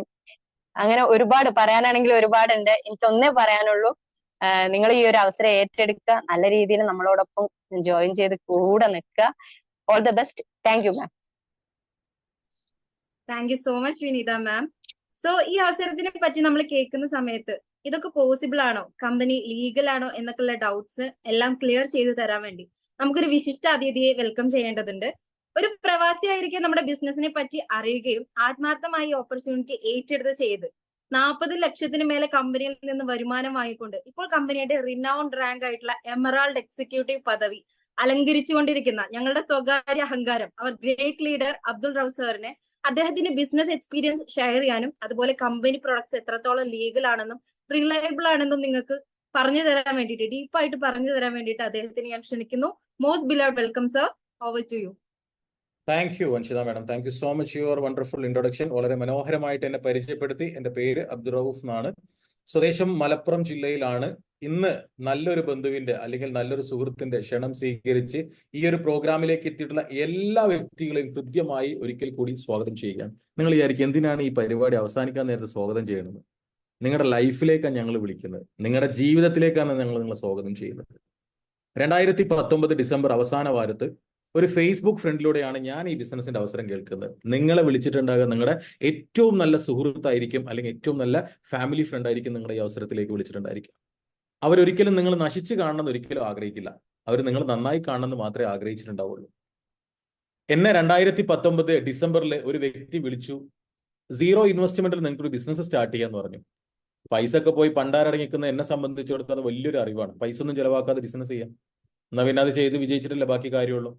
[SPEAKER 4] അങ്ങനെ ഒരുപാട് പറയാനാണെങ്കിൽ ഒരുപാടുണ്ട്. എനിക്കൊന്നേ പറയാനുള്ളൂ, നിങ്ങൾ ഈ ഒരു അവസരം ഏറ്റെടുക്കുക, നല്ല രീതിയിൽ നമ്മളോടൊപ്പം ജോയിൻ ചെയ്ത് കൂടെ നിൽക്കുക. All the best. Thank you ma'am.
[SPEAKER 1] Thank you so much Vineetha ma'am. So ഈ അവസരത്തിനെ പറ്റി നമ്മൾ കേൾക്കുന്ന സമയത്ത് ഇതൊക്കെ പോസിബിൾ ആണോ, കമ്പനി ലീഗൽ ആണോ എന്നൊക്കെയുള്ള ഡൗട്ട്സ് എല്ലാം ക്ലിയർ ചെയ്തു തരാൻ വേണ്ടി നമുക്കൊരു വിശിഷ്ട അതിഥിയെ വെൽക്കം ചെയ്യേണ്ടതുണ്ട്. ഒരു പ്രവാസിയായിരിക്കും നമ്മുടെ ബിസിനസിനെ പറ്റി അറിയുകയും ആത്മാർത്ഥമായി ഓപ്പർച്യൂണിറ്റി ഏറ്റെടുത്ത് ചെയ്ത് 40 ലക്ഷത്തിന് മേലെ കമ്പനിയിൽ നിന്ന് വരുമാനം വാങ്ങിക്കൊണ്ട് ഇപ്പോൾ കമ്പനിയുടെ റിനൗണ്ട് റാങ്ക് ആയിട്ടുള്ള എമറാൾഡ് എക്സിക്യൂട്ടീവ് പദവി അലങ്കരിച്ചുകൊണ്ടിരിക്കുന്ന ഞങ്ങളുടെ സ്വകാര്യ അഹങ്കാരം, അവർ ഗ്രേറ്റ് ലീഡർ അബ്ദുൾ റൌഫ് സാറിനെ അദ്ദേഹത്തിന്റെ ബിസിനസ് എക്സ്പീരിയൻസ് ഷെയർ ചെയ്യാനും അതുപോലെ കമ്പനി പ്രൊഡക്ട്സ് എത്രത്തോളം ലീഗൽ ആണെന്നും റിലയബിൾ ആണെന്നും നിങ്ങൾക്ക് പറഞ്ഞു തരാൻ വേണ്ടിയിട്ട്, ഡീപ്പായിട്ട് പറഞ്ഞു തരാൻ വേണ്ടിയിട്ട് അദ്ദേഹത്തിന് ഞാൻ ക്ഷണിക്കുന്നു. Most beloved welcome sir. Over to you.
[SPEAKER 5] Thank you Anshita madam, thank you so much your wonderful introduction. വളരെ മനോഹരമായിട്ട് എന്നെ പരിചയപ്പെടുത്തി. എൻ്റെ പേര് അബ്ദുൾ റൌഫ് എന്നാണ്, സ്വദേശം മലപ്പുറം ജില്ലയിലാണ്. ഇന്ന് നല്ലൊരു ബന്ധുവിന്റെ അല്ലെങ്കിൽ നല്ലൊരു സുഹൃത്തിന്റെ ക്ഷണം സ്വീകരിച്ച് ഈ ഒരു പ്രോഗ്രാമിലേക്ക് എത്തിയിട്ടുള്ള എല്ലാ വ്യക്തികളെയും കൃത്യമായി ഒരിക്കൽ കൂടി സ്വാഗതം ചെയ്യുകയാണ്. നിങ്ങൾ വിചാരിക്കും എന്തിനാണ് ഈ പരിപാടി അവസാനിക്കാൻ നേരത്തെ സ്വാഗതം ചെയ്യുന്നത്? നിങ്ങളുടെ ലൈഫിലേക്കാണ് ഞങ്ങൾ വിളിക്കുന്നത്, നിങ്ങളുടെ ജീവിതത്തിലേക്കാണ് ഞങ്ങൾ നിങ്ങളെ സ്വാഗതം ചെയ്യുന്നത്. 2019 ഡിസംബർ അവസാന വാരത്ത് ഒരു ഫേസ്ബുക്ക് ഫ്രണ്ടിലൂടെയാണ് ഞാൻ ഈ ബിസിനസിന്റെ അവസരം കേൾക്കുന്നത്. നിങ്ങളെ വിളിച്ചിട്ടുണ്ടാകുക നിങ്ങളുടെ ഏറ്റവും നല്ല സുഹൃത്തായിരിക്കും, അല്ലെങ്കിൽ ഏറ്റവും നല്ല ഫാമിലി ഫ്രണ്ട് ആയിരിക്കും നിങ്ങളുടെ ഈ അവസരത്തിലേക്ക് വിളിച്ചിട്ടുണ്ടായിരിക്കും. അവരൊരിക്കലും നിങ്ങൾ നശിച്ചു കാണണമെന്ന് ഒരിക്കലും ആഗ്രഹിക്കില്ല, അവർ നിങ്ങൾ നന്നായി കാണണമെന്ന് മാത്രമേ ആഗ്രഹിച്ചിട്ടുണ്ടാവുള്ളൂ. എന്നെ 2019 ഡിസംബറിൽ ഒരു വ്യക്തി വിളിച്ചു, 0 ഇൻവെസ്റ്റ്മെന്റിൽ നിങ്ങൾക്കൊരു ബിസിനസ് സ്റ്റാർട്ട് ചെയ്യാന്ന് പറഞ്ഞു. പൈസ ഒക്കെ പോയി പണ്ടാരടങ്ങിക്കുന്ന എന്നെ സംബന്ധിച്ചിടത്തോളം വലിയൊരു അറിവാണ്. പൈസ ഒന്നും ചെലവാക്കാതെ ബിസിനസ് ചെയ്യാം, എന്നാ പിന്നെ അത് ചെയ്ത് വിജയിച്ചിട്ടല്ലേ ബാക്കി കാര്യമുള്ളൂ.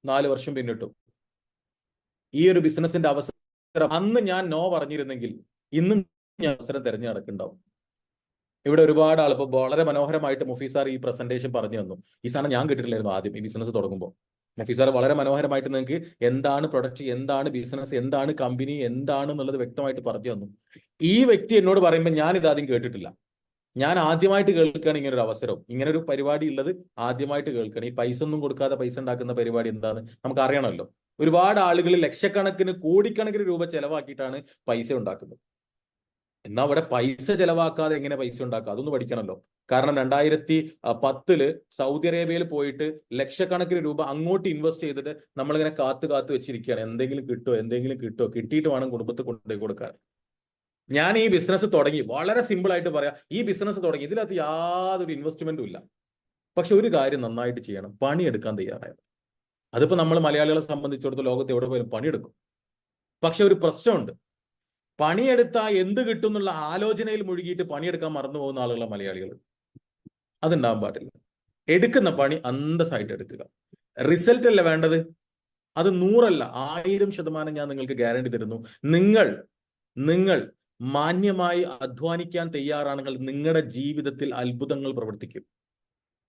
[SPEAKER 5] 4 വർഷം പിന്നിട്ടു. ഈ ഒരു ബിസിനസിന്റെ അവസരം അന്ന് ഞാൻ നോ പറഞ്ഞിരുന്നെങ്കിൽ ഇന്നും അവസരം തിരഞ്ഞു നടക്കുന്നുണ്ടാവും. ഇവിടെ ഒരുപാട് ആൾ ഇപ്പൊ വളരെ മനോഹരമായിട്ട് മുഫീസ് സാർ ഈ പ്രസന്റേഷൻ പറഞ്ഞു തന്നു. ഈ സാധനം ഞാൻ കേട്ടിട്ടില്ലായിരുന്നു ആദ്യം ഈ ബിസിനസ് തുടങ്ങുമ്പോൾ. മുഫീസ് സാർ വളരെ മനോഹരമായിട്ട് നിങ്ങൾക്ക് എന്താണ് പ്രൊഡക്റ്റ്, എന്താണ് ബിസിനസ്, എന്താണ് കമ്പനി, എന്താണ് എന്നുള്ളത് വ്യക്തമായിട്ട് പറഞ്ഞു തന്നു. ഈ വ്യക്തി എന്നോട് പറയുമ്പോൾ ഞാൻ ഇതാദ്യം കേട്ടിട്ടില്ല. ഞാൻ ആദ്യമായിട്ട് കേൾക്കുകയാണ് ഇങ്ങനെ ഒരു അവസരം, ഇങ്ങനെ ഒരു പരിപാടി ഉള്ളത് ആദ്യമായിട്ട് കേൾക്കുകയാണ്. ഈ പൈസ ഒന്നും കൊടുക്കാതെ പൈസ ഉണ്ടാക്കുന്ന പരിപാടി എന്താന്ന് നമുക്ക് അറിയണമല്ലോ. ഒരുപാട് ആളുകൾ ലക്ഷക്കണക്കിന് കോടിക്കണക്കിന് രൂപ ചെലവാക്കിയിട്ടാണ് പൈസ ഉണ്ടാക്കുന്നത്. എന്നാൽ അവിടെ പൈസ ചെലവാക്കാതെ എങ്ങനെ പൈസ ഉണ്ടാക്കുക, അതൊന്ന് പഠിക്കണമല്ലോ. കാരണം 2010 സൗദി അറേബ്യയിൽ പോയിട്ട് ലക്ഷക്കണക്കിന് രൂപ അങ്ങോട്ട് ഇൻവെസ്റ്റ് ചെയ്തിട്ട് നമ്മളിങ്ങനെ കാത്തു വെച്ചിരിക്കുകയാണ്. എന്തെങ്കിലും കിട്ടുമോ, കിട്ടിയിട്ട് വേണം കുടുംബത്തിൽ കൊണ്ടുപോയി കൊടുക്കാൻ. ഞാൻ ഈ ബിസിനസ് തുടങ്ങി, വളരെ സിമ്പിൾ ആയിട്ട് പറയാം, ഈ ബിസിനസ് തുടങ്ങി, ഇതിനകത്ത് യാതൊരു ഇൻവെസ്റ്റ്മെന്റും ഇല്ല. പക്ഷെ ഒരു കാര്യം നന്നായിട്ട് ചെയ്യണം, പണിയെടുക്കാൻ തയ്യാറായത്. അതിപ്പോ നമ്മൾ മലയാളികളെ സംബന്ധിച്ചിടത്തോളം ലോകത്ത് എവിടെ പോയാലും പണിയെടുക്കും. പക്ഷെ ഒരു പ്രശ്നമുണ്ട്, പണിയെടുത്താൽ എന്ത് കിട്ടും എന്നുള്ള ആലോചനയിൽ മുഴുകിയിട്ട് പണിയെടുക്കാൻ മറന്നു പോകുന്ന ആളുകളാണ് മലയാളികൾ. അതുണ്ടാവാൻ പാടില്ല. എടുക്കുന്ന പണി അന്തസ്സായിട്ട് എടുക്കുക. റിസൾട്ട് അല്ല വേണ്ടത്, അത് 100 അല്ല 1000% ഞാൻ നിങ്ങൾക്ക് ഗ്യാരണ്ടി തരുന്നു. നിങ്ങൾ മാന്യമായി അധ്വാനിക്കാൻ തയ്യാറാണെങ്കിൽ നിങ്ങളുടെ ജീവിതത്തിൽ അത്ഭുതങ്ങൾ പ്രവർത്തിക്കും.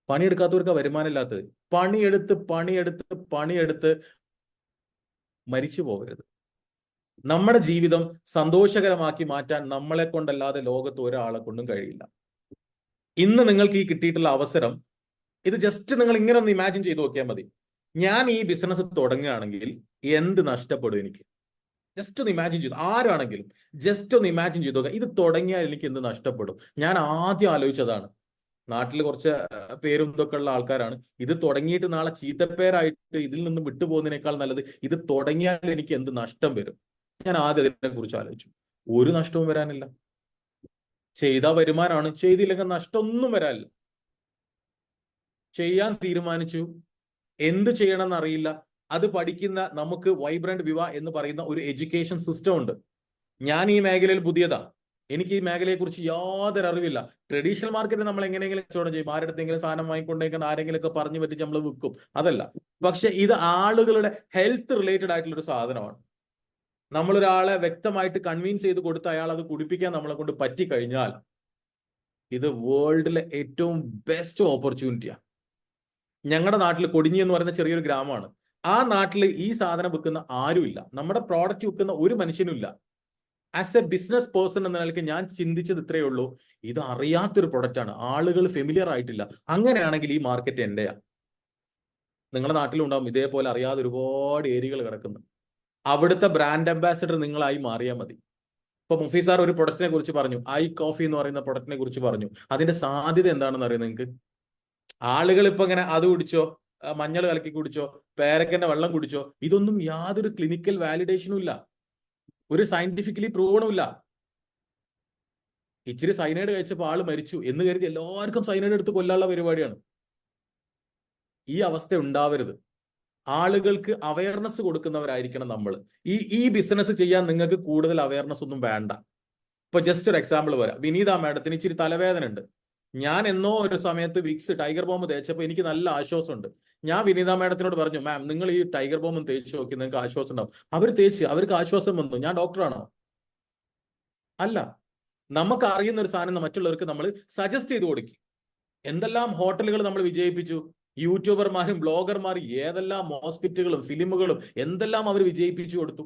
[SPEAKER 5] പണിയെടുക്കാത്തവർക്ക് വരുമാനമില്ലാത്തത്. പണിയെടുത്ത് മരിച്ചു പോകരുത്. നമ്മുടെ ജീവിതം സന്തോഷകരമാക്കി മാറ്റാൻ നമ്മളെ കൊണ്ടല്ലാതെ ലോകത്ത് ഒരാളെ കൊണ്ടും കഴിയില്ല. ഇന്ന് നിങ്ങൾക്ക് ഈ കിട്ടിയിട്ടുള്ള അവസരം, ഇത് ജസ്റ്റ് നിങ്ങൾ ഇങ്ങനെ ഒന്ന് ഇമാജിൻ ചെയ്ത് നോക്കിയാൽ മതി. ഞാൻ ഈ ബിസിനസ് തുടങ്ങുകയാണെങ്കിൽ എന്ത് നഷ്ടപ്പെടും എനിക്ക്? ജസ്റ്റ് ഒന്ന് ഇമാജിൻ ചെയ്തു, ആരാണെങ്കിലും ജസ്റ്റ് ഒന്ന് ഇമാജിൻ ചെയ്തു നോക്കുക, ഇത് തുടങ്ങിയാൽ എനിക്ക് എന്ത് നഷ്ടപ്പെടും? ഞാൻ ആദ്യം ആലോചിച്ചതാണ്. നാട്ടിൽ കുറച്ച് പേരും ഇതൊക്കെ ഉള്ള ആൾക്കാരാണ്. ഇത് തുടങ്ങിയിട്ട് നാളെ ചീത്തപ്പേരായിട്ട് ഇതിൽ നിന്ന് വിട്ടുപോകുന്നതിനേക്കാൾ നല്ലത് ഇത് തുടങ്ങിയാൽ എനിക്ക് എന്ത് നഷ്ടം വരും? ഞാൻ ആദ്യം അതിനെ കുറിച്ച് ആലോചിച്ചു. ഒരു നഷ്ടവും വരാനില്ല. ചെയ്താൽ വരുമാനമാണ്, ചെയ്തില്ലെങ്കിൽ നഷ്ടമൊന്നും വരാനില്ല. ചെയ്യാൻ തീരുമാനിച്ചു, എന്ത് ചെയ്യണമെന്ന് അറിയില്ല. അത് പഠിക്കുന്ന നമുക്ക് വൈബ്രന്റ് വിവ എന്ന് പറയുന്ന ഒരു എഡ്യൂക്കേഷൻ സിസ്റ്റം ഉണ്ട്. ഞാൻ ഈ മേഖലയിൽ പുതിയതാണ്, എനിക്ക് ഈ മേഖലയെ കുറിച്ച് യാതൊരു അറിവില്ല. ട്രഡീഷണൽ മാർക്കറ്റിൽ നമ്മൾ എങ്ങനെയെങ്കിലും കച്ചവടം ചെയ്യും, ആരുടെങ്കിലും സാധനം വാങ്ങിക്കൊണ്ടേക്കാൻ ആരെങ്കിലും ഒക്കെ പറഞ്ഞു പറ്റിച്ച് നമ്മൾ വിൽക്കും, അതല്ല. പക്ഷെ ഇത് ആളുകളുടെ ഹെൽത്ത് റിലേറ്റഡ് ആയിട്ടുള്ള ഒരു സാധനമാണ്. നമ്മളൊരാളെ വ്യക്തമായിട്ട് കൺവിൻസ് ചെയ്ത് കൊടുത്ത് അയാൾ അത് കുടിപ്പിക്കാൻ നമ്മളെ കൊണ്ട് പറ്റിക്കഴിഞ്ഞാൽ ഇത് വേൾഡിലെ ഏറ്റവും ബെസ്റ്റ് ഓപ്പർച്യൂണിറ്റിയാണ്. ഞങ്ങളുടെ നാട്ടിൽ കൊടിഞ്ഞി എന്ന് പറയുന്ന ചെറിയൊരു ഗ്രാമമാണ്. ആ നാട്ടിൽ ഈ സാധനം വിൽക്കുന്ന ആരുമില്ല, നമ്മുടെ പ്രോഡക്റ്റ് വിൽക്കുന്ന ഒരു മനുഷ്യനും ഇല്ല. ആസ് എ ബിസിനസ് പേഴ്സൺ എന്ന നിലയ്ക്ക് ഞാൻ ചിന്തിച്ചത് ഇത്രയേ ഉള്ളൂ, ഇത് അറിയാത്തൊരു പ്രൊഡക്റ്റാണ്, ആളുകൾ ഫെമിലിയർ ആയിട്ടില്ല. അങ്ങനെയാണെങ്കിൽ ഈ മാർക്കറ്റ് എന്റെയാ. നിങ്ങളുടെ നാട്ടിലുണ്ടാവും ഇതേപോലെ അറിയാതെ ഒരുപാട് ഏരിയകൾ കിടക്കുന്നു. അവിടുത്തെ ബ്രാൻഡ് അംബാസിഡർ നിങ്ങളായി മാറിയാൽ മതി. ഇപ്പൊ മുഫീസ് സാർ ഒരു പ്രൊഡക്റ്റിനെ കുറിച്ച് പറഞ്ഞു, ഐ കോഫി എന്ന് പറയുന്ന പ്രൊഡക്റ്റിനെ കുറിച്ച് പറഞ്ഞു. അതിന്റെ സാധ്യത എന്താണെന്ന് അറിയാം നിങ്ങൾക്ക്? ആളുകൾ ഇപ്പൊ ഇങ്ങനെ അത് കുടിച്ചോ, മഞ്ഞൾ കലക്കി കുടിച്ചോ, പേരക്കന്റെ വെള്ളം കുടിച്ചോ, ഇതൊന്നും യാതൊരു ക്ലിനിക്കൽ വാലിഡേഷനും ഇല്ല, ഒരു സയന്റിഫിക്കലി പ്രൂവണും ഇല്ല. ഇച്ചിരി സൈനൈഡ് കഴിച്ചപ്പോൾ ആള് മരിച്ചു എന്ന് കരുതി എല്ലാവർക്കും സൈനൈഡ് എടുത്ത് കൊല്ലാനുള്ള പരിപാടിയാണ്. ഈ അവസ്ഥ ഉണ്ടാവരുത്. ആളുകൾക്ക് അവയർനെസ് കൊടുക്കുന്നവരായിരിക്കണം നമ്മൾ. ഈ ബിസിനസ് ചെയ്യാൻ നിങ്ങൾക്ക് കൂടുതൽ അവയർനെസ് ഒന്നും വേണ്ട. ഇപ്പൊ ജസ്റ്റ് ഒരു എക്സാമ്പിൾ പറയാം. വിനീത മാഡത്തിന് ഇച്ചിരി തലവേദന ഉണ്ട്. ഞാൻ എന്നോ ഒരു സമയത്ത് വിക്സ് ടൈഗർ ബോംബ് തേച്ചപ്പോൾ എനിക്ക് നല്ല ആശ്വാസമുണ്ട്. ഞാൻ വിനീത മാഡത്തിനോട് പറഞ്ഞു, മാം നിങ്ങൾ ഈ ടൈഗർ ബോംബും തേച്ച് നോക്കി, നിങ്ങൾക്ക് ആശ്വാസം ഉണ്ടാവും. അവർ തേച്ച്, അവർക്ക് ആശ്വാസം വന്നു. ഞാൻ ഡോക്ടറാണോ? അല്ല. നമുക്ക് അറിയുന്ന ഒരു സാധനം മറ്റുള്ളവർക്ക് നമ്മൾ സജസ്റ്റ് ചെയ്ത് കൊടുക്കും. എന്തെല്ലാം ഹോട്ടലുകൾ നമ്മൾ വിജയിപ്പിച്ചു, യൂട്യൂബർമാരും ബ്ലോഗർമാരും ഏതെല്ലാം ഹോസ്പിറ്റലുകളും ഫിലിമുകളും എന്തെല്ലാം അവർ വിജയിപ്പിച്ചു കൊടുത്തു.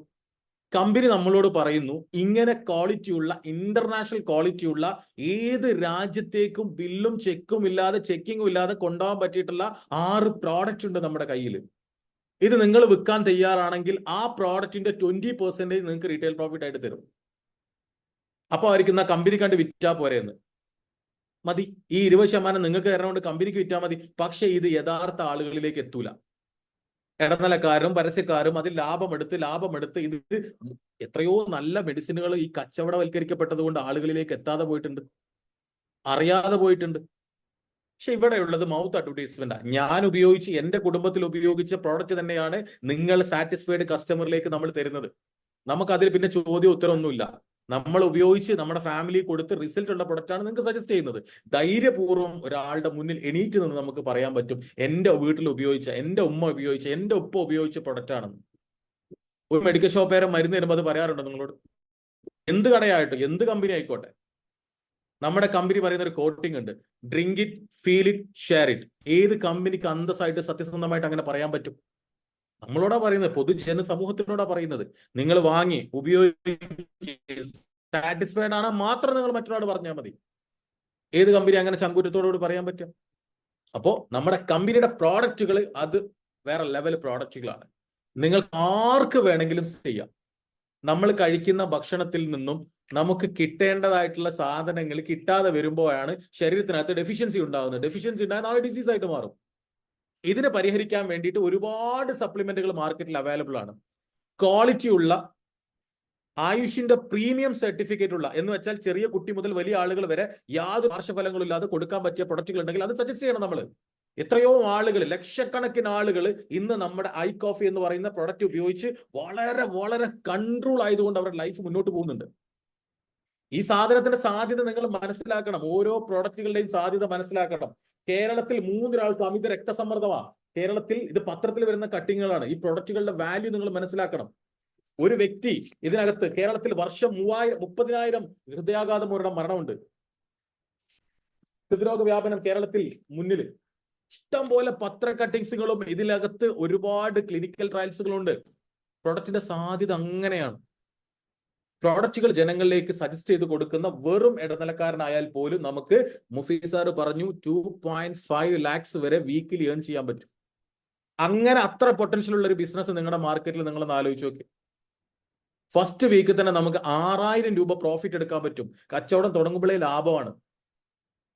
[SPEAKER 5] കമ്പനി നമ്മളോട് പറയുന്നു, ഇങ്ങനെ ക്വാളിറ്റിയുള്ള ഇന്റർനാഷണൽ ക്വാളിറ്റിയുള്ള ഏത് രാജ്യത്തേക്കും ബില്ലും ചെക്കും ഇല്ലാതെ ചെക്കിങ്ങും ഇല്ലാതെ കൊണ്ടുപോകാൻ പറ്റിയിട്ടുള്ള 6 പ്രോഡക്റ്റ് ഉണ്ട് നമ്മുടെ കയ്യിൽ. ഇത് നിങ്ങൾ വിൽക്കാൻ തയ്യാറാണെങ്കിൽ ആ പ്രോഡക്റ്റിന്റെ 20% നിങ്ങൾക്ക് റീറ്റെയിൽ പ്രോഫിറ്റ് ആയിട്ട് തരും. അപ്പൊ ആയിരിക്കുന്ന കമ്പനി കണ്ട് വിറ്റാ പോരെന്ന് മതി. ഈ 20% നിങ്ങൾക്ക് തരണോണ്ട് കമ്പനിക്ക് വിറ്റാൽ മതി. പക്ഷെ ഇത് യഥാർത്ഥ ആളുകളിലേക്ക് എത്തൂല. ഇടനിലക്കാരും പരസ്യക്കാരും അതിൽ ലാഭമെടുത്ത് ഇത് എത്രയോ നല്ല മെഡിസിനുകൾ ഈ കച്ചവടവൽക്കരിക്കപ്പെട്ടത് കൊണ്ട് ആളുകളിലേക്ക് എത്താതെ പോയിട്ടുണ്ട്, അറിയാതെ പോയിട്ടുണ്ട്. പക്ഷെ ഇവിടെയുള്ളത് മൗത്ത് അഡ്വർടൈസ്മെന്റ്. ഞാൻ ഉപയോഗിച്ച് എന്റെ കുടുംബത്തിൽ ഉപയോഗിച്ച പ്രോഡക്റ്റ് തന്നെയാണ് നിങ്ങൾ സാറ്റിസ്ഫൈഡ് കസ്റ്റമറിലേക്ക് നമ്മൾ തരുന്നത്. നമുക്കതിൽ പിന്നെ ചോദ്യം ഉത്തരവൊന്നുമില്ല. നമ്മൾ ഉപയോഗിച്ച് നമ്മുടെ ഫാമിലി കൊടുത്ത് റിസൾട്ട് ഉള്ള പ്രൊഡക്റ്റാണ് നിങ്ങൾക്ക് സജസ്റ്റ് ചെയ്യുന്നത്. ധൈര്യപൂർവ്വം ഒരാളുടെ മുന്നിൽ എണീറ്റ് നിന്ന് നമുക്ക് പറയാൻ പറ്റും, എന്റെ വീട്ടിൽ ഉപയോഗിച്ച, എന്റെ ഉമ്മ ഉപയോഗിച്ച, എന്റെ ഉപ്പ ഉപയോഗിച്ച പ്രൊഡക്റ്റ് ആണെന്ന്. ഒരു മെഡിക്കൽ ഷോപ്പേരെ മരുന്ന് തരുമ്പോൾ അത് പറയാറുണ്ടോ നിങ്ങളോട്? എന്ത് കടയായിട്ടും എന്ത് കമ്പനി ആയിക്കോട്ടെ, നമ്മുടെ കമ്പനി പറയുന്ന ഒരു കോട്ടിംഗ് ഉണ്ട്, drink it, feel it, share it. ഏത് കമ്പനിക്ക് അന്തസ്സായിട്ട് സത്യസന്ധമായിട്ട് അങ്ങനെ പറയാൻ പറ്റും? നമ്മളോടാ പറയുന്നത്, പൊതുജന സമൂഹത്തിനോടാ പറയുന്നത്. നിങ്ങൾ വാങ്ങി ഉപയോഗിച്ച് സാറ്റിസ്ഫൈഡ് ആണ് മാത്രം നിങ്ങൾ മറ്റൊരാളോട് പറഞ്ഞാൽ മതി. ഏത് കമ്പനി അങ്ങനെ ചങ്കൂറ്റത്തോടുകൂടി പറയാൻ പറ്റും? അപ്പോ നമ്മുടെ കമ്പനിയുടെ പ്രോഡക്റ്റുകൾ അത് വേറെ ലെവൽ പ്രോഡക്റ്റുകളാണ്. നിങ്ങൾ ആർക്ക് വേണമെങ്കിലും ചെയ്യാം. നമ്മൾ കഴിക്കുന്ന ഭക്ഷണത്തിൽ നിന്നും നമുക്ക് കിട്ടേണ്ടതായിട്ടുള്ള സാധനങ്ങൾ കിട്ടാതെ വരുമ്പോഴാണ് ശരീരത്തിനകത്ത് ഡെഫിഷ്യൻസി ഉണ്ടാകുന്നത്. ഡെഫിഷ്യൻസി ഉണ്ടായ നാളെ ഡിസീസ് ആയിട്ട് മാറും. ഇതിനെ പരിഹരിക്കാൻ വേണ്ടിയിട്ട് ഒരുപാട് സപ്ലിമെന്റുകൾ മാർക്കറ്റിൽ അവൈലബിൾ ആണ്. ക്വാളിറ്റി ഉള്ള, ആയുഷിന്റെ പ്രീമിയം സർട്ടിഫിക്കറ്റ് ഉള്ള, എന്ന് വെച്ചാൽ ചെറിയ കുട്ടി മുതൽ വലിയ ആളുകൾ വരെ യാതൊരു പാർശ്വഫലങ്ങളും ഇല്ലാതെ കൊടുക്കാൻ പറ്റിയ പ്രൊഡക്റ്റുകൾ ഉണ്ടെങ്കിൽ അത് സജസ്റ്റ് ചെയ്യണം. നമ്മൾ എത്രയോ ആളുകൾ, ലക്ഷക്കണക്കിന് ആളുകൾ ഇന്ന് നമ്മുടെ ഐ കോഫി എന്ന് പറയുന്ന പ്രൊഡക്റ്റ് ഉപയോഗിച്ച് വളരെ വളരെ കൺട്രോൾ ആയതുകൊണ്ട് അവരുടെ ലൈഫ് മുന്നോട്ട് പോകുന്നുണ്ട്. ഈ സാധനത്തിന്റെ സാധ്യത നിങ്ങൾ മനസ്സിലാക്കണം. ഓരോ പ്രൊഡക്റ്റുകളുടെയും സാധ്യത മനസ്സിലാക്കണം. കേരളത്തിൽ 3 ഒരാൾക്ക് അമിത രക്തസമ്മർദ്ദമാണ്. കേരളത്തിൽ ഇത് പത്രത്തിൽ വരുന്ന കട്ടിങ്ങുകളാണ്. ഈ പ്രൊഡക്റ്റുകളുടെ വാല്യൂ നിങ്ങൾ മനസ്സിലാക്കണം. ഒരു വ്യക്തി ഇതിനകത്ത് കേരളത്തിൽ വർഷം 30,000 ഹൃദയാഘാതം മൂലം മരണമുണ്ട്. ഹൃദ്രോഗ വ്യാപനം കേരളത്തിൽ മുന്നിൽ. ഇഷ്ടം പോലെ പത്ര കട്ടിങ്സുകളും ഇതിനകത്ത് ഒരുപാട് ക്ലിനിക്കൽ ട്രയൽസുകളുണ്ട്. പ്രൊഡക്റ്റിന്റെ സാധ്യത അങ്ങനെയാണ്. പ്രോഡക്റ്റുകൾ ജനങ്ങളിലേക്ക് സജസ്റ്റ് ചെയ്ത് കൊടുക്കുന്ന വെറും ഇടനിലക്കാരനായാൽ പോലും നമുക്ക് മുഫീസ് സാർ പറഞ്ഞു 2.5 lakhs വരെ വീക്കിലി ഏൺ ചെയ്യാൻ പറ്റും. അങ്ങനെ അത്ര പൊട്ടൻഷ്യൽ ഉള്ള ഒരു ബിസിനസ് നിങ്ങളുടെ മാർക്കറ്റിൽ നിങ്ങളൊന്ന് ആലോചിച്ച് നോക്കി. ഫസ്റ്റ് വീക്ക് തന്നെ നമുക്ക് 6,000 രൂപ പ്രോഫിറ്റ് എടുക്കാൻ പറ്റും. കച്ചവടം തുടങ്ങുമ്പോഴേ ലാഭമാണ്.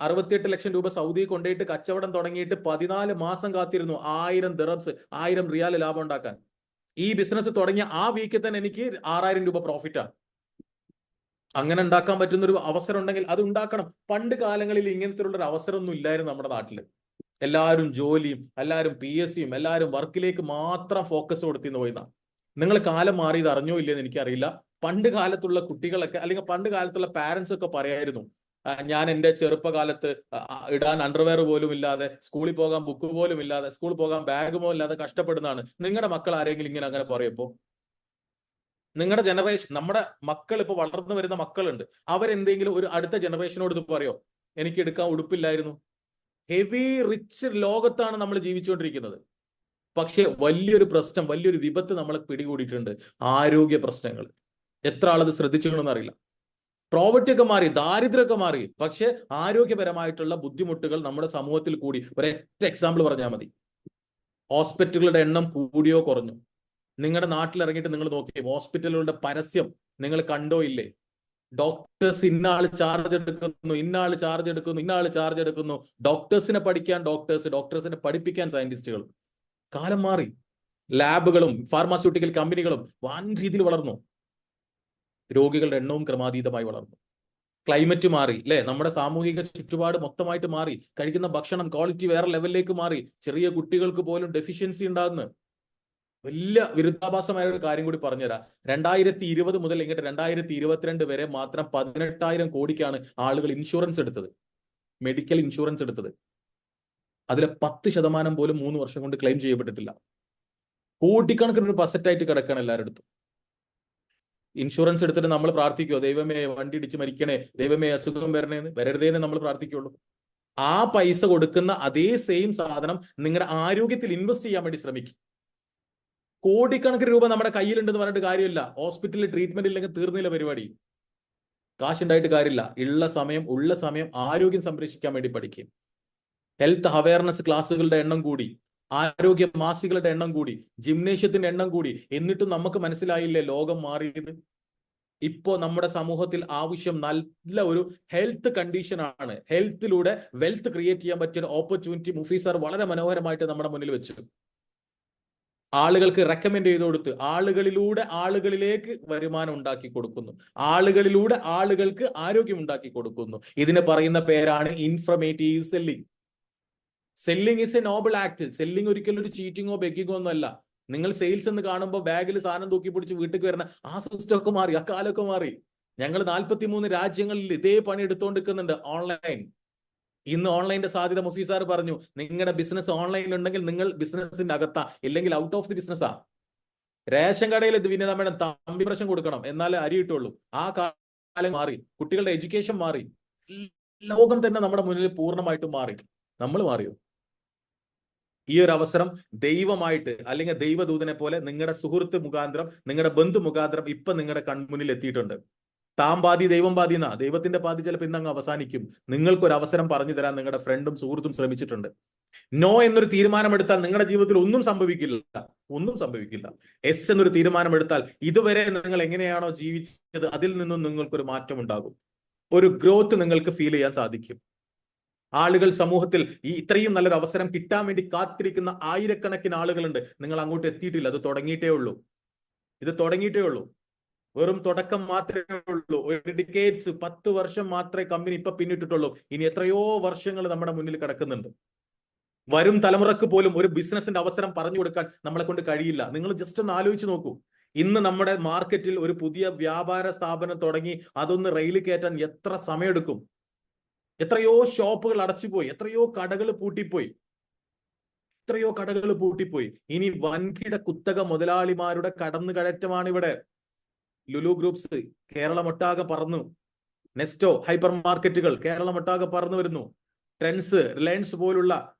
[SPEAKER 5] 68 ലക്ഷം രൂപ സൗദി കൊണ്ടുപോയിട്ട് കച്ചവടം തുടങ്ങിയിട്ട് 14 മാസം കാത്തിരുന്നു 1000 ദിറംസ് 1000 റിയാൽ ലാഭം ഉണ്ടാക്കാൻ. ഈ ബിസിനസ് തുടങ്ങിയ ആ വീക്കിൽ തന്നെ എനിക്ക് 6,000 രൂപ പ്രോഫിറ്റാണ്. അങ്ങനെ ഉണ്ടാക്കാൻ പറ്റുന്ന ഒരു അവസരം ഉണ്ടെങ്കിൽ അത് ഉണ്ടാക്കണം. പണ്ട് കാലങ്ങളിൽ ഇങ്ങനത്തെ ഒരു അവസരമൊന്നും ഇല്ലായിരുന്നു നമ്മുടെ നാട്ടിൽ. എല്ലാവരും ജോലിയും, എല്ലാവരും PSCയും, എല്ലാവരും വർക്കിലേക്ക് മാത്രം ഫോക്കസ് കൊടുത്തിന്ന് പോയിന്ന. നിങ്ങൾ കാലം മാറിയത് അറിഞ്ഞോ ഇല്ലെന്ന് എനിക്കറിയില്ല. പണ്ട് കാലത്തുള്ള കുട്ടികളൊക്കെ, അല്ലെങ്കിൽ പണ്ട് കാലത്തുള്ള പാരന്റ്സ് ഒക്കെ പറയായിരുന്നു, ഞാൻ എൻ്റെ ചെറുപ്പകാലത്ത് ഇടാൻ അണ്ടർവെയർ പോലും ഇല്ലാതെ, സ്കൂളിൽ പോകാൻ ബുക്ക് പോലും ഇല്ലാതെ, സ്കൂളിൽ പോകാൻ ബാഗ് പോലും ഇല്ലാതെ കഷ്ടപ്പെടുന്നതാണ്. നിങ്ങളുടെ മക്കൾ ആരെങ്കിലും ഇങ്ങനെ അങ്ങനെ പറയപ്പോ? നിങ്ങളുടെ ജനറേഷൻ, നമ്മുടെ മക്കൾ ഇപ്പൊ വളർന്നു വരുന്ന മക്കളുണ്ട്, അവരെന്തെങ്കിലും ഒരു അടുത്ത ജനറേഷനോട് ഇത് പറയോ, എനിക്ക് എടുക്കാൻ ഉടുപ്പില്ലായിരുന്നു? ഹെവി റിച്ച് ലോകത്താണ് നമ്മൾ ജീവിച്ചുകൊണ്ടിരിക്കുന്നത്. പക്ഷെ വലിയൊരു പ്രശ്നം, വലിയൊരു വിപത്ത് നമ്മളെ പിടികൂടിയിട്ടുണ്ട്. ആരോഗ്യ പ്രശ്നങ്ങൾ. എത്ര ആളത് ശ്രദ്ധിച്ചിട്ടുണ്ടെന്ന് അറിയില്ല. പ്രോവർട്ടി ഒക്കെ മാറി, ദാരിദ്ര്യമൊക്കെ മാറി, പക്ഷെ ആരോഗ്യപരമായിട്ടുള്ള ബുദ്ധിമുട്ടുകൾ നമ്മുടെ സമൂഹത്തിൽ കൂടി. ഒരൊറ്റ എക്സാമ്പിൾ പറഞ്ഞാൽ മതി. ഹോസ്പിറ്റലുകളുടെ എണ്ണം കൂടിയോ കുറഞ്ഞു? നിങ്ങളുടെ നാട്ടിൽ ഇറങ്ങിയിട്ട് നിങ്ങൾ നോക്കിയേ, ഹോസ്പിറ്റലുകളുടെ പരസ്യം നിങ്ങൾ കണ്ടോ ഇല്ലേ? ഡോക്ടേഴ്സ് ഇന്നാൾ ചാർജ് എടുക്കുന്നു, ഇന്നാൾ ചാർജ് എടുക്കുന്നു, ഇന്നാൾ ചാർജ് എടുക്കുന്നു. ഡോക്ടേഴ്സിനെ പഠിക്കാൻ ഡോക്ടേഴ്സ്, ഡോക്ടേഴ്സിനെ പഠിപ്പിക്കാൻ സയന്റിസ്റ്റുകൾ. കാലം മാറി. ലാബുകളും ഫാർമാസ്യൂട്ടിക്കൽ കമ്പനികളും വൻ രീതിയിൽ വളർന്നു. രോഗികളുടെ എണ്ണവും ക്രമാതീതമായി വളർന്നു. ക്ലൈമറ്റ് മാറി, അല്ലെ? നമ്മുടെ സാമൂഹിക ചുറ്റുപാട് മൊത്തമായിട്ട് മാറി. കഴിക്കുന്ന ഭക്ഷണം ക്വാളിറ്റി വേറെ ലെവലിലേക്ക് മാറി. ചെറിയ കുട്ടികൾക്ക് പോലും ഡെഫിഷ്യൻസി ഉണ്ടാകുന്നു. വലിയ വിരുദ്ധാഭാസമായ ഒരു കാര്യം കൂടി പറഞ്ഞുതരാം. 2020 മുതൽ ഇങ്ങോട്ട് 2022 വരെ മാത്രം 18,000 കോടിക്കാണ് ആളുകൾ ഇൻഷുറൻസ് എടുത്തത്, മെഡിക്കൽ ഇൻഷുറൻസ് എടുത്തത്. അതിലെ 10% പോലും 3 വർഷം കൊണ്ട് ക്ലെയിം ചെയ്യപ്പെട്ടിട്ടില്ല. കോടിക്കണക്കിന് ഒരു പസറ്റായിട്ട് കിടക്കുകയാണ് എല്ലാവരുടെ അടുത്തും. ഇൻഷുറൻസ് എടുത്തിട്ട് നമ്മൾ പ്രാർത്ഥിക്കുമോ, ദൈവമേ വണ്ടി ഇടിച്ച് മരിക്കണേ, ദൈവമേ അസുഖം വരണേന്ന്? വരരുതേന്ന് നമ്മൾ പ്രാർത്ഥിക്കുള്ളൂ. ആ പൈസ കൊടുക്കുന്ന അതേ സെയിം സാധനം നിങ്ങളുടെ ആരോഗ്യത്തിൽ ഇൻവെസ്റ്റ് ചെയ്യാൻ വേണ്ടി ശ്രമിക്കും. കോടിക്കണക്കിന് രൂപ നമ്മുടെ കയ്യിലുണ്ടെന്ന് പറഞ്ഞിട്ട് കാര്യമില്ല. ഹോസ്പിറ്റലിൽ ട്രീറ്റ്മെന്റ് ഇല്ലെങ്കിൽ തീർന്നില്ല പരിപാടി. കാശുണ്ടായിട്ട് കാര്യമില്ല. ഉള്ള സമയം ആരോഗ്യം സംരക്ഷിക്കാൻ വേണ്ടി പഠിക്കും. ഹെൽത്ത് അവയർനെസ് ക്ലാസ്സുകളുടെ എണ്ണം കൂടി, ആരോഗ്യ മാസികളുടെ എണ്ണം കൂടി, ജിംനേഷ്യത്തിന്റെ എണ്ണം കൂടി. എന്നിട്ടും നമുക്ക് മനസ്സിലായില്ലേ ലോകം മാറിയത്? ഇപ്പോ നമ്മുടെ സമൂഹത്തിൽ ആവശ്യം നല്ല ഒരു ഹെൽത്ത് കണ്ടീഷൻ ആണ്. ഹെൽത്തിലൂടെ വെൽത്ത് ക്രിയേറ്റ് ചെയ്യാൻ പറ്റിയ ഓപ്പർച്യൂണിറ്റി മുഫീസ് സാർ വളരെ മനോഹരമായിട്ട് നമ്മുടെ മുന്നിൽ വെച്ചു. ആളുകൾക്ക് റെക്കമെൻഡ് ചെയ്ത് കൊടുത്ത് ആളുകളിലൂടെ ആളുകളിലേക്ക് വരുമാനം ഉണ്ടാക്കി കൊടുക്കുന്നു. ആളുകളിലൂടെ ആളുകൾക്ക് ആരോഗ്യം ഉണ്ടാക്കി കൊടുക്കുന്നു. ഇതിന് പറയുന്ന പേരാണ് informative selling. Selling is A Noble act. Selling ഒരിക്കലും ഒരു ചീറ്റിങ്ങോ ബെഗിങ്ങോ ഒന്നും അല്ല. നിങ്ങൾ സെയിൽസ് എന്ന് കാണുമ്പോൾ ബാഗിൽ സാധനം തൂക്കി പിടിച്ച് വീട്ടിൽ വരുന്ന ആ സിസ്റ്റം ഒക്കെ മാറി, ആ കാലമൊക്കെ മാറി. ഞങ്ങൾ 43 രാജ്യങ്ങളിൽ ഇതേ പണി എടുത്തുകൊണ്ടിരിക്കുന്നുണ്ട് ഓൺലൈൻ. ഇന്ന് ഓൺലൈന്റെ സാധ്യത മുഫീസ് സാർ പറഞ്ഞു. നിങ്ങളുടെ ബിസിനസ് ഓൺലൈനിൽ ഉണ്ടെങ്കിൽ നിങ്ങൾ ബിസിനസിന്റെ അകത്താ, ഇല്ലെങ്കിൽ ഔട്ട് ഓഫ് ദി ബിസിനസ്സാ. റേഷൻ കടയിൽ വിനീത മേഡം തമ്പി പ്രശ്നം കൊടുക്കണം, എന്നാലേ അരി കിട്ടുള്ളൂ. ആ കാലം മാറി, കുട്ടികളുടെ എഡ്യൂക്കേഷൻ മാറി, ലോകം തന്നെ നമ്മുടെ മുന്നിൽ പൂർണ്ണമായിട്ടും മാറി. നമ്മൾ മാറിയോ? ഈ ഒരു അവസരം ദൈവമായിട്ട് അല്ലെങ്കിൽ ദൈവദൂതനെ പോലെ നിങ്ങളുടെ സുഹൃത്ത് മുഖാന്തരം, നിങ്ങളുടെ ബന്ധു മുഖാന്തരം ഇപ്പൊ നിങ്ങളുടെ കൺമുന്നിൽ എത്തിയിട്ടുണ്ട്. താൻ പാതി ദൈവം പാതി എന്നാ. ദൈവത്തിന്റെ പാതി ചിലപ്പോൾ ഇന്നങ്ങ് അവസാനിക്കും. നിങ്ങൾക്കൊരു അവസരം പറഞ്ഞു തരാൻ നിങ്ങളുടെ ഫ്രണ്ടും സുഹൃത്തും ശ്രമിച്ചിട്ടുണ്ട്. നോ എന്നൊരു തീരുമാനമെടുത്താൽ നിങ്ങളുടെ ജീവിതത്തിൽ ഒന്നും സംഭവിക്കില്ല, ഒന്നും സംഭവിക്കില്ല. എസ് എന്നൊരു തീരുമാനമെടുത്താൽ ഇതുവരെ നിങ്ങൾ എങ്ങനെയാണോ ജീവിച്ചത് അതിൽ നിന്നും നിങ്ങൾക്കൊരു മാറ്റം ഉണ്ടാകും. ഒരു ഗ്രോത്ത് നിങ്ങൾക്ക് ഫീൽ ചെയ്യാൻ സാധിക്കും. ആളുകൾ സമൂഹത്തിൽ ഈ ഇത്രയും നല്ലൊരു അവസരം കിട്ടാൻ വേണ്ടി കാത്തിരിക്കുന്ന ആയിരക്കണക്കിന് ആളുകളുണ്ട്. നിങ്ങൾ അങ്ങോട്ട് എത്തിയിട്ടില്ല. അത് തുടങ്ങിയിട്ടേ ഉള്ളൂ. ഇത് തുടങ്ങിയിട്ടേ ഉള്ളൂ. വെറും തുടക്കം മാത്രമേ ഉള്ളൂ. ഒരു ഡിക്കേഡ്സ് 10 വർഷം മാത്രമേ കമ്പനി ഇപ്പൊ പിന്നിട്ടിട്ടുള്ളൂ. ഇനി എത്രയോ വർഷങ്ങൾ നമ്മുടെ മുന്നിൽ കിടക്കുന്നുണ്ട്. വരും തലമുറക്ക് പോലും ഒരു ബിസിനസിന്റെ അവസരം പറഞ്ഞു കൊടുക്കാൻ നമ്മളെ കൊണ്ട് കഴിയില്ല. നിങ്ങൾ ജസ്റ്റ് ഒന്ന് ആലോചിച്ച് നോക്കൂ. ഇന്ന് നമ്മുടെ മാർക്കറ്റിൽ ഒരു പുതിയ വ്യാപാര സ്ഥാപനം തുടങ്ങി അതൊന്ന് റെയിൽ കയറ്റാൻ എത്ര സമയമെടുക്കും? എത്രയോ ഷോപ്പുകൾ അടച്ചുപോയി, എത്രയോ കടകൾ പൂട്ടിപ്പോയി, എത്രയോ കടകൾ പൂട്ടിപ്പോയി. ഇനി വൻകിട കുത്തക മുതലാളിമാരുടെ കടന്നുകയറ്റമാണ് ഇവിടെ. ലുലു ഗ്രൂപ്പ്സ് കേരളമൊട്ടാകെ പറന്നു. നെസ്റ്റോ ഹൈപ്പർ മാർക്കറ്റുകൾ കേരളമൊട്ടാകെ പറന്നു വരുന്നു. ട്രെൻഡ്സ്, റിലയൻസ് പോലുള്ള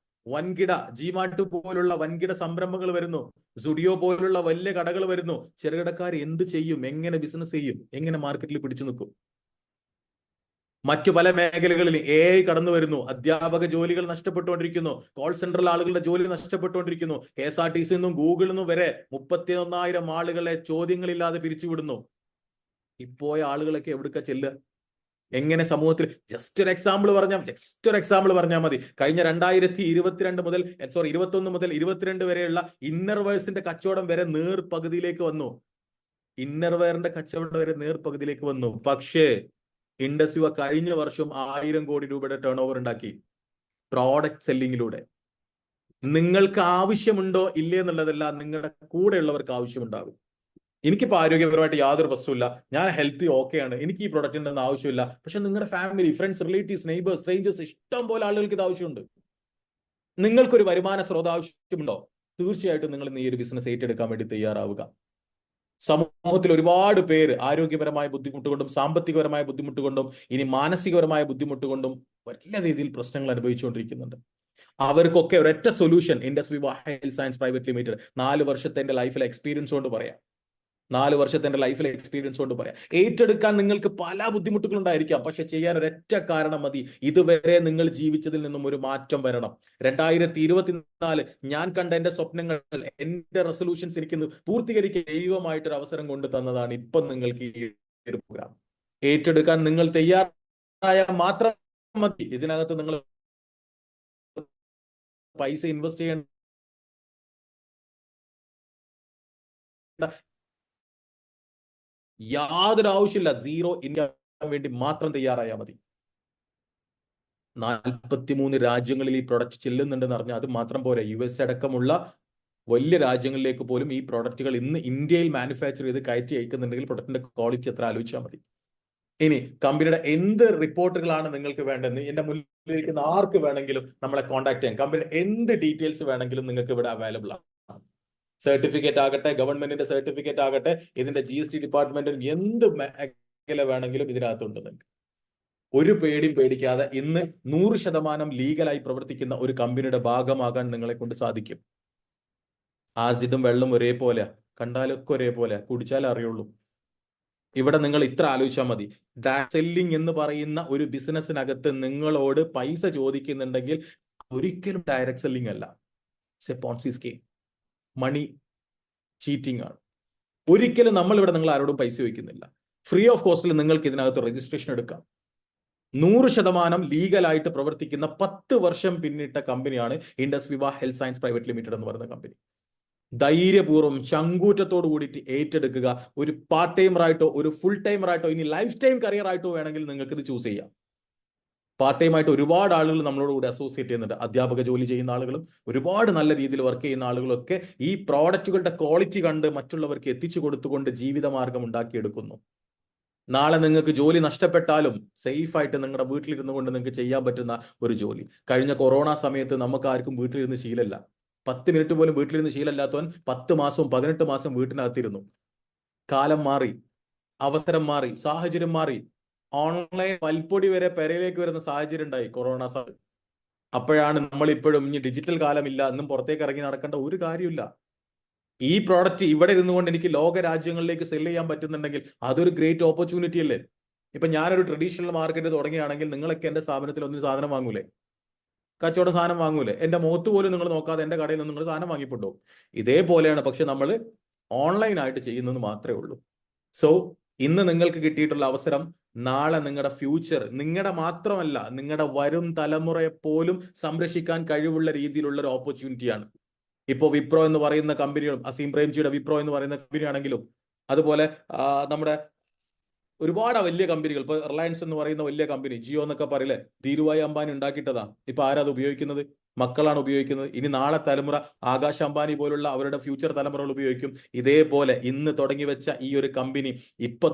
[SPEAKER 5] വൻകിട, ജിമാർട്ട് പോലുള്ള വൻകിട സംരംഭങ്ങൾ വരുന്നു. സുഡിയോ പോലുള്ള വലിയ കടകൾ വരുന്നു. ചെറുകിടക്കാർ എന്ത് ചെയ്യും? എങ്ങനെ ബിസിനസ് ചെയ്യും? എങ്ങനെ മാർക്കറ്റിൽ പിടിച്ചു നിൽക്കും? മറ്റു പല മേഖലകളിൽ AI കടന്നു വരുന്നു. അധ്യാപക ജോലികൾ നഷ്ടപ്പെട്ടുകൊണ്ടിരിക്കുന്നു. കോൾ സെന്ററിൽ ആളുകളുടെ ജോലി നഷ്ടപ്പെട്ടുകൊണ്ടിരിക്കുന്നു. KSRTC നിന്നും ഗൂഗിളിൽ നിന്നും വരെ 31,000 ആളുകളെ ചോദ്യങ്ങളില്ലാതെ പിരിച്ചുവിടുന്നു. ഇപ്പോയ ആളുകളൊക്കെ എവിടുക്ക ചെല്ലുക? എങ്ങനെ സമൂഹത്തിൽ? ജസ്റ്റ് ഒരു എക്സാമ്പിൾ പറഞ്ഞാൽ മതി. കഴിഞ്ഞ 2022 മുതൽ 21 മുതൽ 22 വരെയുള്ള ഇന്നർവെയർസിന്റെ കച്ചവടം വരെ നേർപകുതിയിലേക്ക് വന്നു. ഇന്നർവെയറിന്റെ കച്ചവടം വരെ നേർപകുതിയിലേക്ക് വന്നു. പക്ഷേ ഇൻഡസ്യുവ കഴിഞ്ഞ വർഷം 1000 കോടി രൂപയുടെ ടേൺ ഓവർ ഉണ്ടാക്കി പ്രോഡക്റ്റ് സെല്ലിങ്ങിലൂടെ. നിങ്ങൾക്ക് ആവശ്യമുണ്ടോ ഇല്ലേ എന്നുള്ളതല്ല, നിങ്ങളുടെ കൂടെയുള്ളവർക്ക് ആവശ്യമുണ്ടാകും. എനിക്കിപ്പോൾ ആരോഗ്യപരമായിട്ട് യാതൊരു പ്രശ്നമില്ല, ഞാൻ ഹെൽത്തി ഓക്കെയാണ്, എനിക്ക് ഈ പ്രൊഡക്റ്റിന്റെ ഒന്നും ആവശ്യമില്ല. പക്ഷെ നിങ്ങളുടെ family, friends, relatives, neighbours, strangers, ഇഷ്ടം പോലെ ആളുകൾക്ക് ഇത് ആവശ്യമുണ്ട്. നിങ്ങൾക്കൊരു വരുമാന സ്രോതസ് ആവശ്യമുണ്ടോ? തീർച്ചയായിട്ടും നിങ്ങൾ ഈ ഒരു ബിസിനസ് ഏറ്റെടുക്കാൻ വേണ്ടി തയ്യാറാവുക. സമൂഹത്തിൽ ഒരുപാട് പേര് ആരോഗ്യപരമായ ബുദ്ധിമുട്ടുകൊണ്ടും സാമ്പത്തികപരമായ ബുദ്ധിമുട്ടുകൊണ്ടും ഇനി മാനസികപരമായ ബുദ്ധിമുട്ടുകൊണ്ടും വലിയ രീതിയിൽ പ്രശ്നങ്ങൾ അനുഭവിച്ചുകൊണ്ടിരിക്കുന്നുണ്ട്. അവർക്കൊക്കെ ഒരൊറ്റ സൊല്യൂഷൻ ഇൻഡസ് വിവ ഹെൽത്ത് സയൻസ് പ്രൈവറ്റ് ലിമിറ്റഡ് 4 വർഷത്തെ എൻ്റെ ലൈഫിലെ എക്സ്പീരിയൻസ് കൊണ്ട് പറയാം. 4 വർഷത്തെ എൻ്റെ ലൈഫിലെ എക്സ്പീരിയൻസ് കൊണ്ട് പറയാം. ഏറ്റെടുക്കാൻ നിങ്ങൾക്ക് പല ബുദ്ധിമുട്ടുകളുണ്ടായിരിക്കാം. പക്ഷെ ചെയ്യാൻ ഒരൊറ്റ കാരണം മതി. ഇതുവരെ നിങ്ങൾ ജീവിച്ചതിൽ നിന്നും ഒരു മാറ്റം വരണം. 2024 ഞാൻ കണ്ട എൻ്റെ സ്വപ്നങ്ങൾ, എൻ്റെ റെസൊല്യൂഷൻസ് എനിക്ക് പൂർത്തീകരിക്കാൻ ദൈവമായിട്ടൊരു അവസരം കൊണ്ട് തന്നതാണ് ഇപ്പം നിങ്ങൾക്ക് ഈ ഒരു പ്രോഗ്രാം. ഏറ്റെടുക്കാൻ നിങ്ങൾ തയ്യാറായ മാത്രം മതി. ഇതിനകത്ത് നിങ്ങൾ പൈസ ഇൻവെസ്റ്റ് ചെയ്യേണ്ട യാതൊരു ആവശ്യമില്ല. 0 ഇൻകം വേണ്ടി മാത്രം തയ്യാറായാൽ മതി. 43 രാജ്യങ്ങളിൽ ഈ പ്രൊഡക്റ്റ് ചെല്ലുന്നുണ്ടെന്ന് പറഞ്ഞാൽ അത് മാത്രം പോരാ. US അടക്കമുള്ള വലിയ രാജ്യങ്ങളിലേക്ക് പോലും ഈ പ്രൊഡക്റ്റുകൾ ഇന്ന് ഇന്ത്യയിൽ മാനുഫാക്ചർ ചെയ്ത് കയറ്റി അയക്കുന്നുണ്ടെങ്കിൽ പ്രൊഡക്റ്റിന്റെ ക്വാളിറ്റി എത്ര ആലോചിച്ചാൽ മതി. ഇനി കമ്പനിയുടെ എന്ത് റിപ്പോർട്ടുകളാണ് നിങ്ങൾക്ക് വേണ്ടതെന്ന് എന്റെ മുന്നിലിരിക്കുന്ന ആർക്ക് വേണമെങ്കിലും നമ്മളെ കോൺടാക്ട് ചെയ്യാം. കമ്പനിയുടെ എന്ത് ഡീറ്റെയിൽസ് വേണമെങ്കിലും നിങ്ങൾക്ക് ഇവിടെ അവൈലബിൾ ആണ്. സർട്ടിഫിക്കറ്റ് ആകട്ടെ, ഗവൺമെന്റിന്റെ സർട്ടിഫിക്കറ്റ് ആകട്ടെ, ഇതിന്റെ GST ഡിപ്പാർട്ട്മെന്റിന് എന്ത് മേഖല വേണമെങ്കിലും ഇതിനകത്തുണ്ട്. നിങ്ങൾക്ക് ഒരു പേടിയും പേടിക്കാതെ ഇന്ന് 100% ലീഗലായി പ്രവർത്തിക്കുന്ന ഒരു കമ്പനിയുടെ ഭാഗമാകാൻ നിങ്ങളെ കൊണ്ട് സാധിക്കും. ആസിഡും വെള്ളം ഒരേപോലെ, കണ്ടാലൊക്കെ ഒരേപോലെ, കുടിച്ചാലേ അറിയുള്ളൂ. ഇവിടെ നിങ്ങൾ ഇത്ര ആലോചിച്ചാൽ മതി. സെല്ലിംഗ് എന്ന് പറയുന്ന ഒരു ബിസിനസ്സിനകത്ത് നിങ്ങളോട് പൈസ ചോദിക്കുന്നുണ്ടെങ്കിൽ ഒരിക്കലും ഡയറക്ട് സെല്ലിംഗ് അല്ല. പോൺസി സ്കീം, മണി ചീറ്റിംഗ് ആണ്. ഒരിക്കലും നമ്മൾ ഇവിടെ നിങ്ങൾ ആരോടും പൈസ ചോദിക്കുന്നില്ല. ഫ്രീ ഓഫ് കോസ്റ്റിൽ നിങ്ങൾക്ക് ഇതിനകത്ത് രജിസ്ട്രേഷൻ എടുക്കാം. 100% ലീഗലായിട്ട് പ്രവർത്തിക്കുന്ന 10 വർഷം പിന്നിട്ട കമ്പനിയാണ് ഇൻഡസ് വിവ ഹെൽത്ത് സയൻസ് പ്രൈവറ്റ് ലിമിറ്റഡ് എന്ന് പറയുന്ന കമ്പനി. ധൈര്യപൂർവ്വം ചങ്കൂറ്റത്തോട് കൂടിയിട്ട് ഏറ്റെടുക്കുക. ഒരു പാർട്ട് ടൈമറായിട്ടോ ഒരു ഫുൾ ടൈമറായിട്ടോ ഇനി ലൈഫ് ടൈം കരിയർ ആയിട്ടോ വേണമെങ്കിൽ നിങ്ങൾക്ക് ഇത് ചൂസ് ചെയ്യാം. പാർട്ട് ടൈം ആയിട്ട് ഒരുപാട് ആളുകൾ നമ്മളോട് കൂടി അസോസിയേറ്റ് ചെയ്യുന്നുണ്ട്. അധ്യാപക ജോലി ചെയ്യുന്ന ആളുകളും ഒരുപാട് നല്ല രീതിയിൽ വർക്ക് ചെയ്യുന്ന ആളുകളൊക്കെ ഈ പ്രോഡക്റ്റുകളുടെ ക്വാളിറ്റി കണ്ട് മറ്റുള്ളവർക്ക് എത്തിച്ചു കൊടുത്തുകൊണ്ട് ജീവിതമാർഗം ഉണ്ടാക്കിയെടുക്കുന്നു. നാളെ നിങ്ങൾക്ക് ജോലി നഷ്ടപ്പെട്ടാലും സേഫ് ആയിട്ട് നിങ്ങളുടെ വീട്ടിലിരുന്നു കൊണ്ട് നിങ്ങൾക്ക് ചെയ്യാൻ പറ്റുന്ന ഒരു ജോലി. കഴിഞ്ഞ കൊറോണ സമയത്ത് നമുക്ക് ആർക്കും വീട്ടിലിരുന്ന് ശീലമല്ല. 10 മിനിറ്റ് പോലും വീട്ടിലിരുന്ന് ശീലമില്ലാത്തവൻ 10 മാസവും 18 മാസം വീട്ടിനകത്തിരുന്നു. കാലം മാറി, അവസരം മാറി, സാഹചര്യം മാറി. ഓൺലൈൻ പൽപ്പൊടി വരെ പെരയിലേക്ക് വരുന്ന സാഹചര്യം ഉണ്ടായി കൊറോണ സമയത്ത്. അപ്പോഴാണ് നമ്മൾ ഇപ്പോഴും ഇനി ഡിജിറ്റൽ കാലമില്ല, എന്നും പുറത്തേക്ക് ഇറങ്ങി നടക്കേണ്ട ഒരു കാര്യമില്ല. ഈ പ്രോഡക്റ്റ് ഇവിടെ ഇരുന്നുകൊണ്ട് എനിക്ക് ലോക രാജ്യങ്ങളിലേക്ക് സെല് ചെയ്യാൻ പറ്റുന്നുണ്ടെങ്കിൽ അതൊരു ഗ്രേറ്റ് ഓപ്പർച്യൂണിറ്റി അല്ലേ? ഇപ്പൊ ഞാനൊരു ട്രഡീഷണൽ മാർക്കറ്റ് തുടങ്ങുകയാണെങ്കിൽ നിങ്ങളൊക്കെ എന്റെ സ്ഥാപനത്തിൽ ഒന്നും സാധനം വാങ്ങൂലേ? കച്ചവട സാധനം വാങ്ങൂലേ? എന്റെ മുഖത്ത് പോലും നിങ്ങൾ നോക്കാതെ എന്റെ കടയിൽ നിന്ന് നിങ്ങൾ സാധനം വാങ്ങിപ്പോണ്ടോ? ഇതേപോലെയാണ് പക്ഷെ നമ്മൾ ഓൺലൈനായിട്ട് ചെയ്യുന്നത് മാത്രമേ ഉള്ളൂ. സോ ഇന്ന് നിങ്ങൾക്ക് കിട്ടിയിട്ടുള്ള അവസരം നാളെ നിങ്ങളുടെ ഫ്യൂച്ചർ, നിങ്ങളുടെ മാത്രമല്ല നിങ്ങളുടെ വരും തലമുറയെ പോലും സംരക്ഷിക്കാൻ കഴിവുള്ള രീതിയിലുള്ള ഒരു ഓപ്പർച്യൂണിറ്റിയാണ്. ഇപ്പോ വിപ്രോ എന്ന് പറയുന്ന കമ്പനികളും, അസീം പ്രേംജിയുടെ വിപ്രോ എന്ന് പറയുന്ന കമ്പനി ആണെങ്കിലും, അതുപോലെ നമ്മുടെ ഒരുപാട് വലിയ കമ്പനികൾ, ഇപ്പൊ റിലയൻസ് എന്ന് പറയുന്ന വലിയ കമ്പനി, ജിയോ എന്നൊക്കെ പറയില്ലേ, ധീരുഭായ് അംബാനി ഉണ്ടാക്കിയിട്ടതാ. ഇപ്പൊ ആരാ അത് ഉപയോഗിക്കുന്നത്? മക്കളാണ് ഉപയോഗിക്കുന്നത്. ഇനി നാളെ തലമുറ ആകാശ് അംബാനി പോലുള്ള അവരുടെ ഫ്യൂച്ചർ തലമുറകൾ ഉപയോഗിക്കും. ഇതേപോലെ ഇന്ന് തുടങ്ങി വെച്ച ഈ ഒരു കമ്പനി ഇപ്പൊ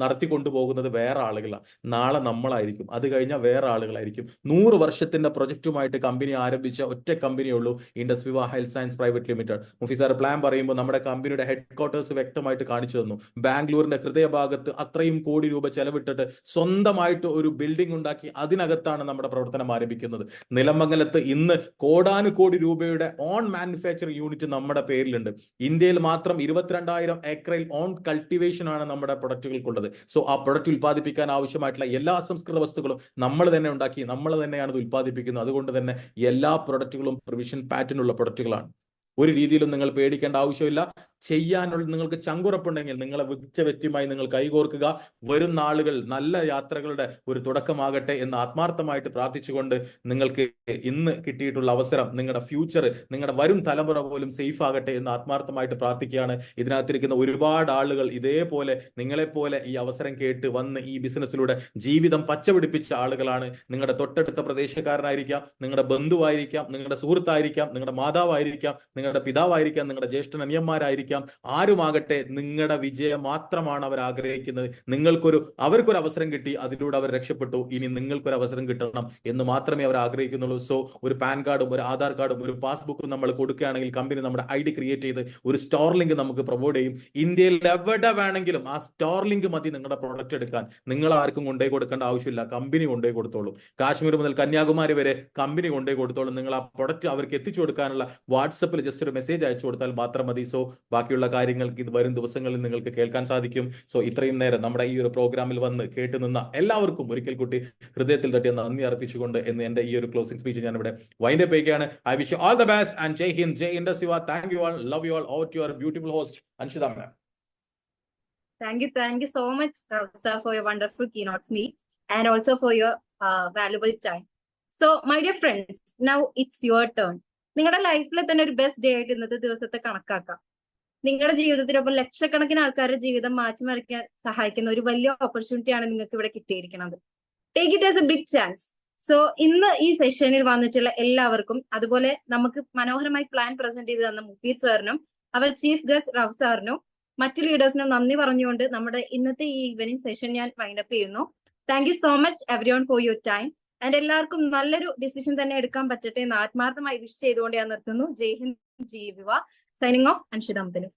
[SPEAKER 5] നടത്തിക്കൊണ്ടുപോകുന്നത് വേറെ ആളുകളാണ്. നാളെ നമ്മളായിരിക്കും, അത് കഴിഞ്ഞാൽ വേറെ ആളുകളായിരിക്കും. 100 വർഷത്തിന്റെ പ്രൊജക്റ്റുമായിട്ട് കമ്പനി ആരംഭിച്ച ഒറ്റ കമ്പനിയേ ഉള്ളൂ, ഇൻഡസ് വിവ health science private limited. മുഫി sir plan പറയുമ്പോൾ നമ്മുടെ കമ്പനിയുടെ ഹെഡ് ക്വാർട്ടേഴ്സ് വ്യക്തമായിട്ട് കാണിച്ചു തന്നു. ബാംഗ്ലൂരിന്റെ ഹൃദയഭാഗത്ത് അത്രയും കോടി രൂപ ചെലവിട്ടിട്ട് സ്വന്തമായിട്ട് ഒരു ബിൽഡിംഗ് ഉണ്ടാക്കി അതിനകത്താണ് നമ്മുടെ പ്രവർത്തനം ആരംഭിക്കുന്നത്. നിലമംഗലത്ത് ഇന്ന് കോടാനുകോടി രൂപയുടെ ഓൺ മാനുഫാക്ചറിംഗ് യൂണിറ്റ് നമ്മുടെ പേരിലുണ്ട്. ഇന്ത്യയിൽ മാത്രം 22,000 ഏക്കറിൽ ഓൺ കൾട്ടിവേഷൻ ആണ് നമ്മുടെ പ്രൊഡക്റ്റുകൾക്കുള്ളത്. സോ ആ പ്രൊഡക്റ്റ് ഉൽപ്പാദിപ്പിക്കാൻ ആവശ്യമായിട്ടുള്ള എല്ലാ അസംസ്കൃത വസ്തുക്കളും നമ്മൾ തന്നെ ഉണ്ടാക്കി, നമ്മൾ തന്നെയാണ് ഇത് ഉൽപ്പാദിപ്പിക്കുന്നത്. അതുകൊണ്ട് തന്നെ എല്ലാ പ്രൊഡക്റ്റുകളും പ്രൊവിഷൻ പാറ്റേണുള്ള പ്രൊഡക്റ്റുകളാണ്. ഒരു രീതിയിലും നിങ്ങൾ പേടിക്കേണ്ട ആവശ്യമില്ല. ചെയ്യാനുള്ള നിങ്ങൾക്ക് ചങ്കുറപ്പുണ്ടെങ്കിൽ നിങ്ങളെ വിളിച്ച വ്യക്തിയുമായി നിങ്ങൾ കൈകോർക്കുക. വരും നാളുകൾ നല്ല യാത്രകളുടെ ഒരു തുടക്കമാകട്ടെ എന്ന് ആത്മാർത്ഥമായിട്ട് പ്രാർത്ഥിച്ചുകൊണ്ട്, നിങ്ങൾക്ക് ഇന്ന് കിട്ടിയിട്ടുള്ള അവസരം, നിങ്ങളുടെ ഫ്യൂച്ചർ, നിങ്ങളുടെ വരും തലമുറ പോലും സേഫ് ആകട്ടെ എന്ന് ആത്മാർത്ഥമായിട്ട് പ്രാർത്ഥിക്കുകയാണ്. ഇതിനകത്തിരിക്കുന്ന ഒരുപാട് ആളുകൾ ഇതേപോലെ നിങ്ങളെപ്പോലെ ഈ അവസരം കേട്ട് വന്ന് ഈ ബിസിനസ്സിലൂടെ ജീവിതം പച്ചപിടിപ്പിച്ച ആളുകളാണ്. നിങ്ങളുടെ തൊട്ടടുത്ത പ്രദേശക്കാരനായിരിക്കാം, നിങ്ങളുടെ ബന്ധുവായിരിക്കാം, നിങ്ങളുടെ സുഹൃത്തായിരിക്കാം, നിങ്ങളുടെ മാതാവായിരിക്കാം, നിങ്ങളുടെ പിതാവായിരിക്കാം, നിങ്ങളുടെ ജ്യേഷ്ഠ അനിയന്മാരായിരിക്കാം, ആരുമാകട്ടെ, നിങ്ങളുടെ വിജയം മാത്രമാണ് അവർ ആഗ്രഹിക്കുന്നത്. അവർക്കൊരു അവസരം കിട്ടി, അതിലൂടെ അവർ രക്ഷപ്പെട്ടു, ഇനി നിങ്ങൾക്കൊരു അവസരം കിട്ടണം എന്ന് മാത്രമേ അവർ ആഗ്രഹിക്കുന്നുള്ളൂ. സോ ഒരു പാൻ കാർഡും ഒരു ആധാർ കാർഡും ഒരു പാസ്ബുക്കും നമ്മൾ കൊടുക്കുകയാണെങ്കിൽ കമ്പനി നമ്മുടെ ID ക്രിയേറ്റ് ചെയ്ത് ഒരു സ്റ്റോർ ലിങ്ക് നമുക്ക് പ്രൊവൈഡ് ചെയ്യും. ഇന്ത്യയിൽ എവിടെ വേണമെങ്കിലും ആ സ്റ്റോർ ലിങ്ക് മതി നിങ്ങളുടെ പ്രൊഡക്റ്റ് എടുക്കാൻ. നിങ്ങൾ ആർക്കും കൊണ്ടുപോയി കൊടുക്കേണ്ട ആവശ്യമില്ല, കമ്പനി കൊണ്ടുപോയി കൊടുത്തോളൂ. കാശ്മീർ മുതൽ കന്യാകുമാരി വരെ കമ്പനി കൊണ്ടുപോയി കൊടുത്തോളൂ. നിങ്ങൾ ആ പ്രൊഡക്റ്റ് അവർക്ക് എത്തിച്ചു കൊടുക്കാനുള്ള വാട്സപ്പിൽ ജസ്റ്റ് ഒരു മെസ്സേജ് അയച്ചു കൊടുത്താൽ മാത്രം മതി. സോ ബാക്കിയുള്ള കാര്യങ്ങൾക്ക് ഇത് വരും ദിവസങ്ങളിൽ നിങ്ങൾക്ക് കേൾക്കാൻ സാധിക്കും. സോ ഇത്രയും നേരം നമ്മുടെ ഈ ഒരു പ്രോഗ്രാമിൽ വന്ന് കേട്ടു നിന്ന എല്ലാവർക്കും ഒരിക്കൽ കൂടി ഹൃദയത്തിൽ തട്ടിയ നന്ദി അർപ്പിച്ചുകൊണ്ട് എന്ന് എന്റെ ഈ ഒരു ക്ലോസിംഗ് സ്പീച്ച് ഞാൻ ഇവിടെ വൈൻഡ് അപ്പ് ചെയ്യുകയാണ്. I wish you all the best and Jai Hind, Jai Indus Viva. Thank you all, love you all. Over to your beautiful host Anshitha ma'am.
[SPEAKER 1] Thank you so much, sir, for your wonderful keynote speech and also for your valuable time. So, my dear friends, now it's your turn. നിങ്ങളുടെ ലൈഫിൽ തന്നെ ഒരു best day ആയിട്ട് ഇന്നത്തെ ദിവസത്തെ കണക്കാക്കാം. നിങ്ങളുടെ ജീവിതത്തിലൊപ്പം ലക്ഷക്കണക്കിന് ആൾക്കാരുടെ ജീവിതം മാറ്റിമറിക്കാൻ സഹായിക്കുന്ന ഒരു വലിയ ഓപ്പർച്യൂണിറ്റിയാണ് നിങ്ങൾക്ക് ഇവിടെ കിട്ടിയിരിക്കുന്നത്. Take it as a big chance. So ഇന്ന് ഈ സെഷനിൽ വന്നിട്ടുള്ള എല്ലാവർക്കും, അതുപോലെ നമുക്ക് മനോഹരമായി പ്ലാൻ പ്രസന്റ് ചെയ്ത് തന്ന മുഫീദ് സാറിനും അവർ ചീഫ് ഗസ്റ്റ് റവ് സാറിനും മറ്റു ലീഡേഴ്സിനും നന്ദി പറഞ്ഞുകൊണ്ട് നമ്മുടെ ഇന്നത്തെ ഈ ഈവനിങ് സെഷൻ ഞാൻ വൈൻഡ് അപ്പ് ചെയ്യുന്നു. Thank you so much everyone for your time. And എല്ലാവർക്കും നല്ലൊരു ഡിസിഷൻ തന്നെ എടുക്കാൻ പറ്റട്ടെ എന്ന് ആത്മാർത്ഥമായി വിഷ് ചെയ്തുകൊണ്ട് ഞാൻ നിർത്തുന്നു. ജയ് ഹിന്ദ്, ജയ് വിവ. Signing off, Anshitha Muthalif.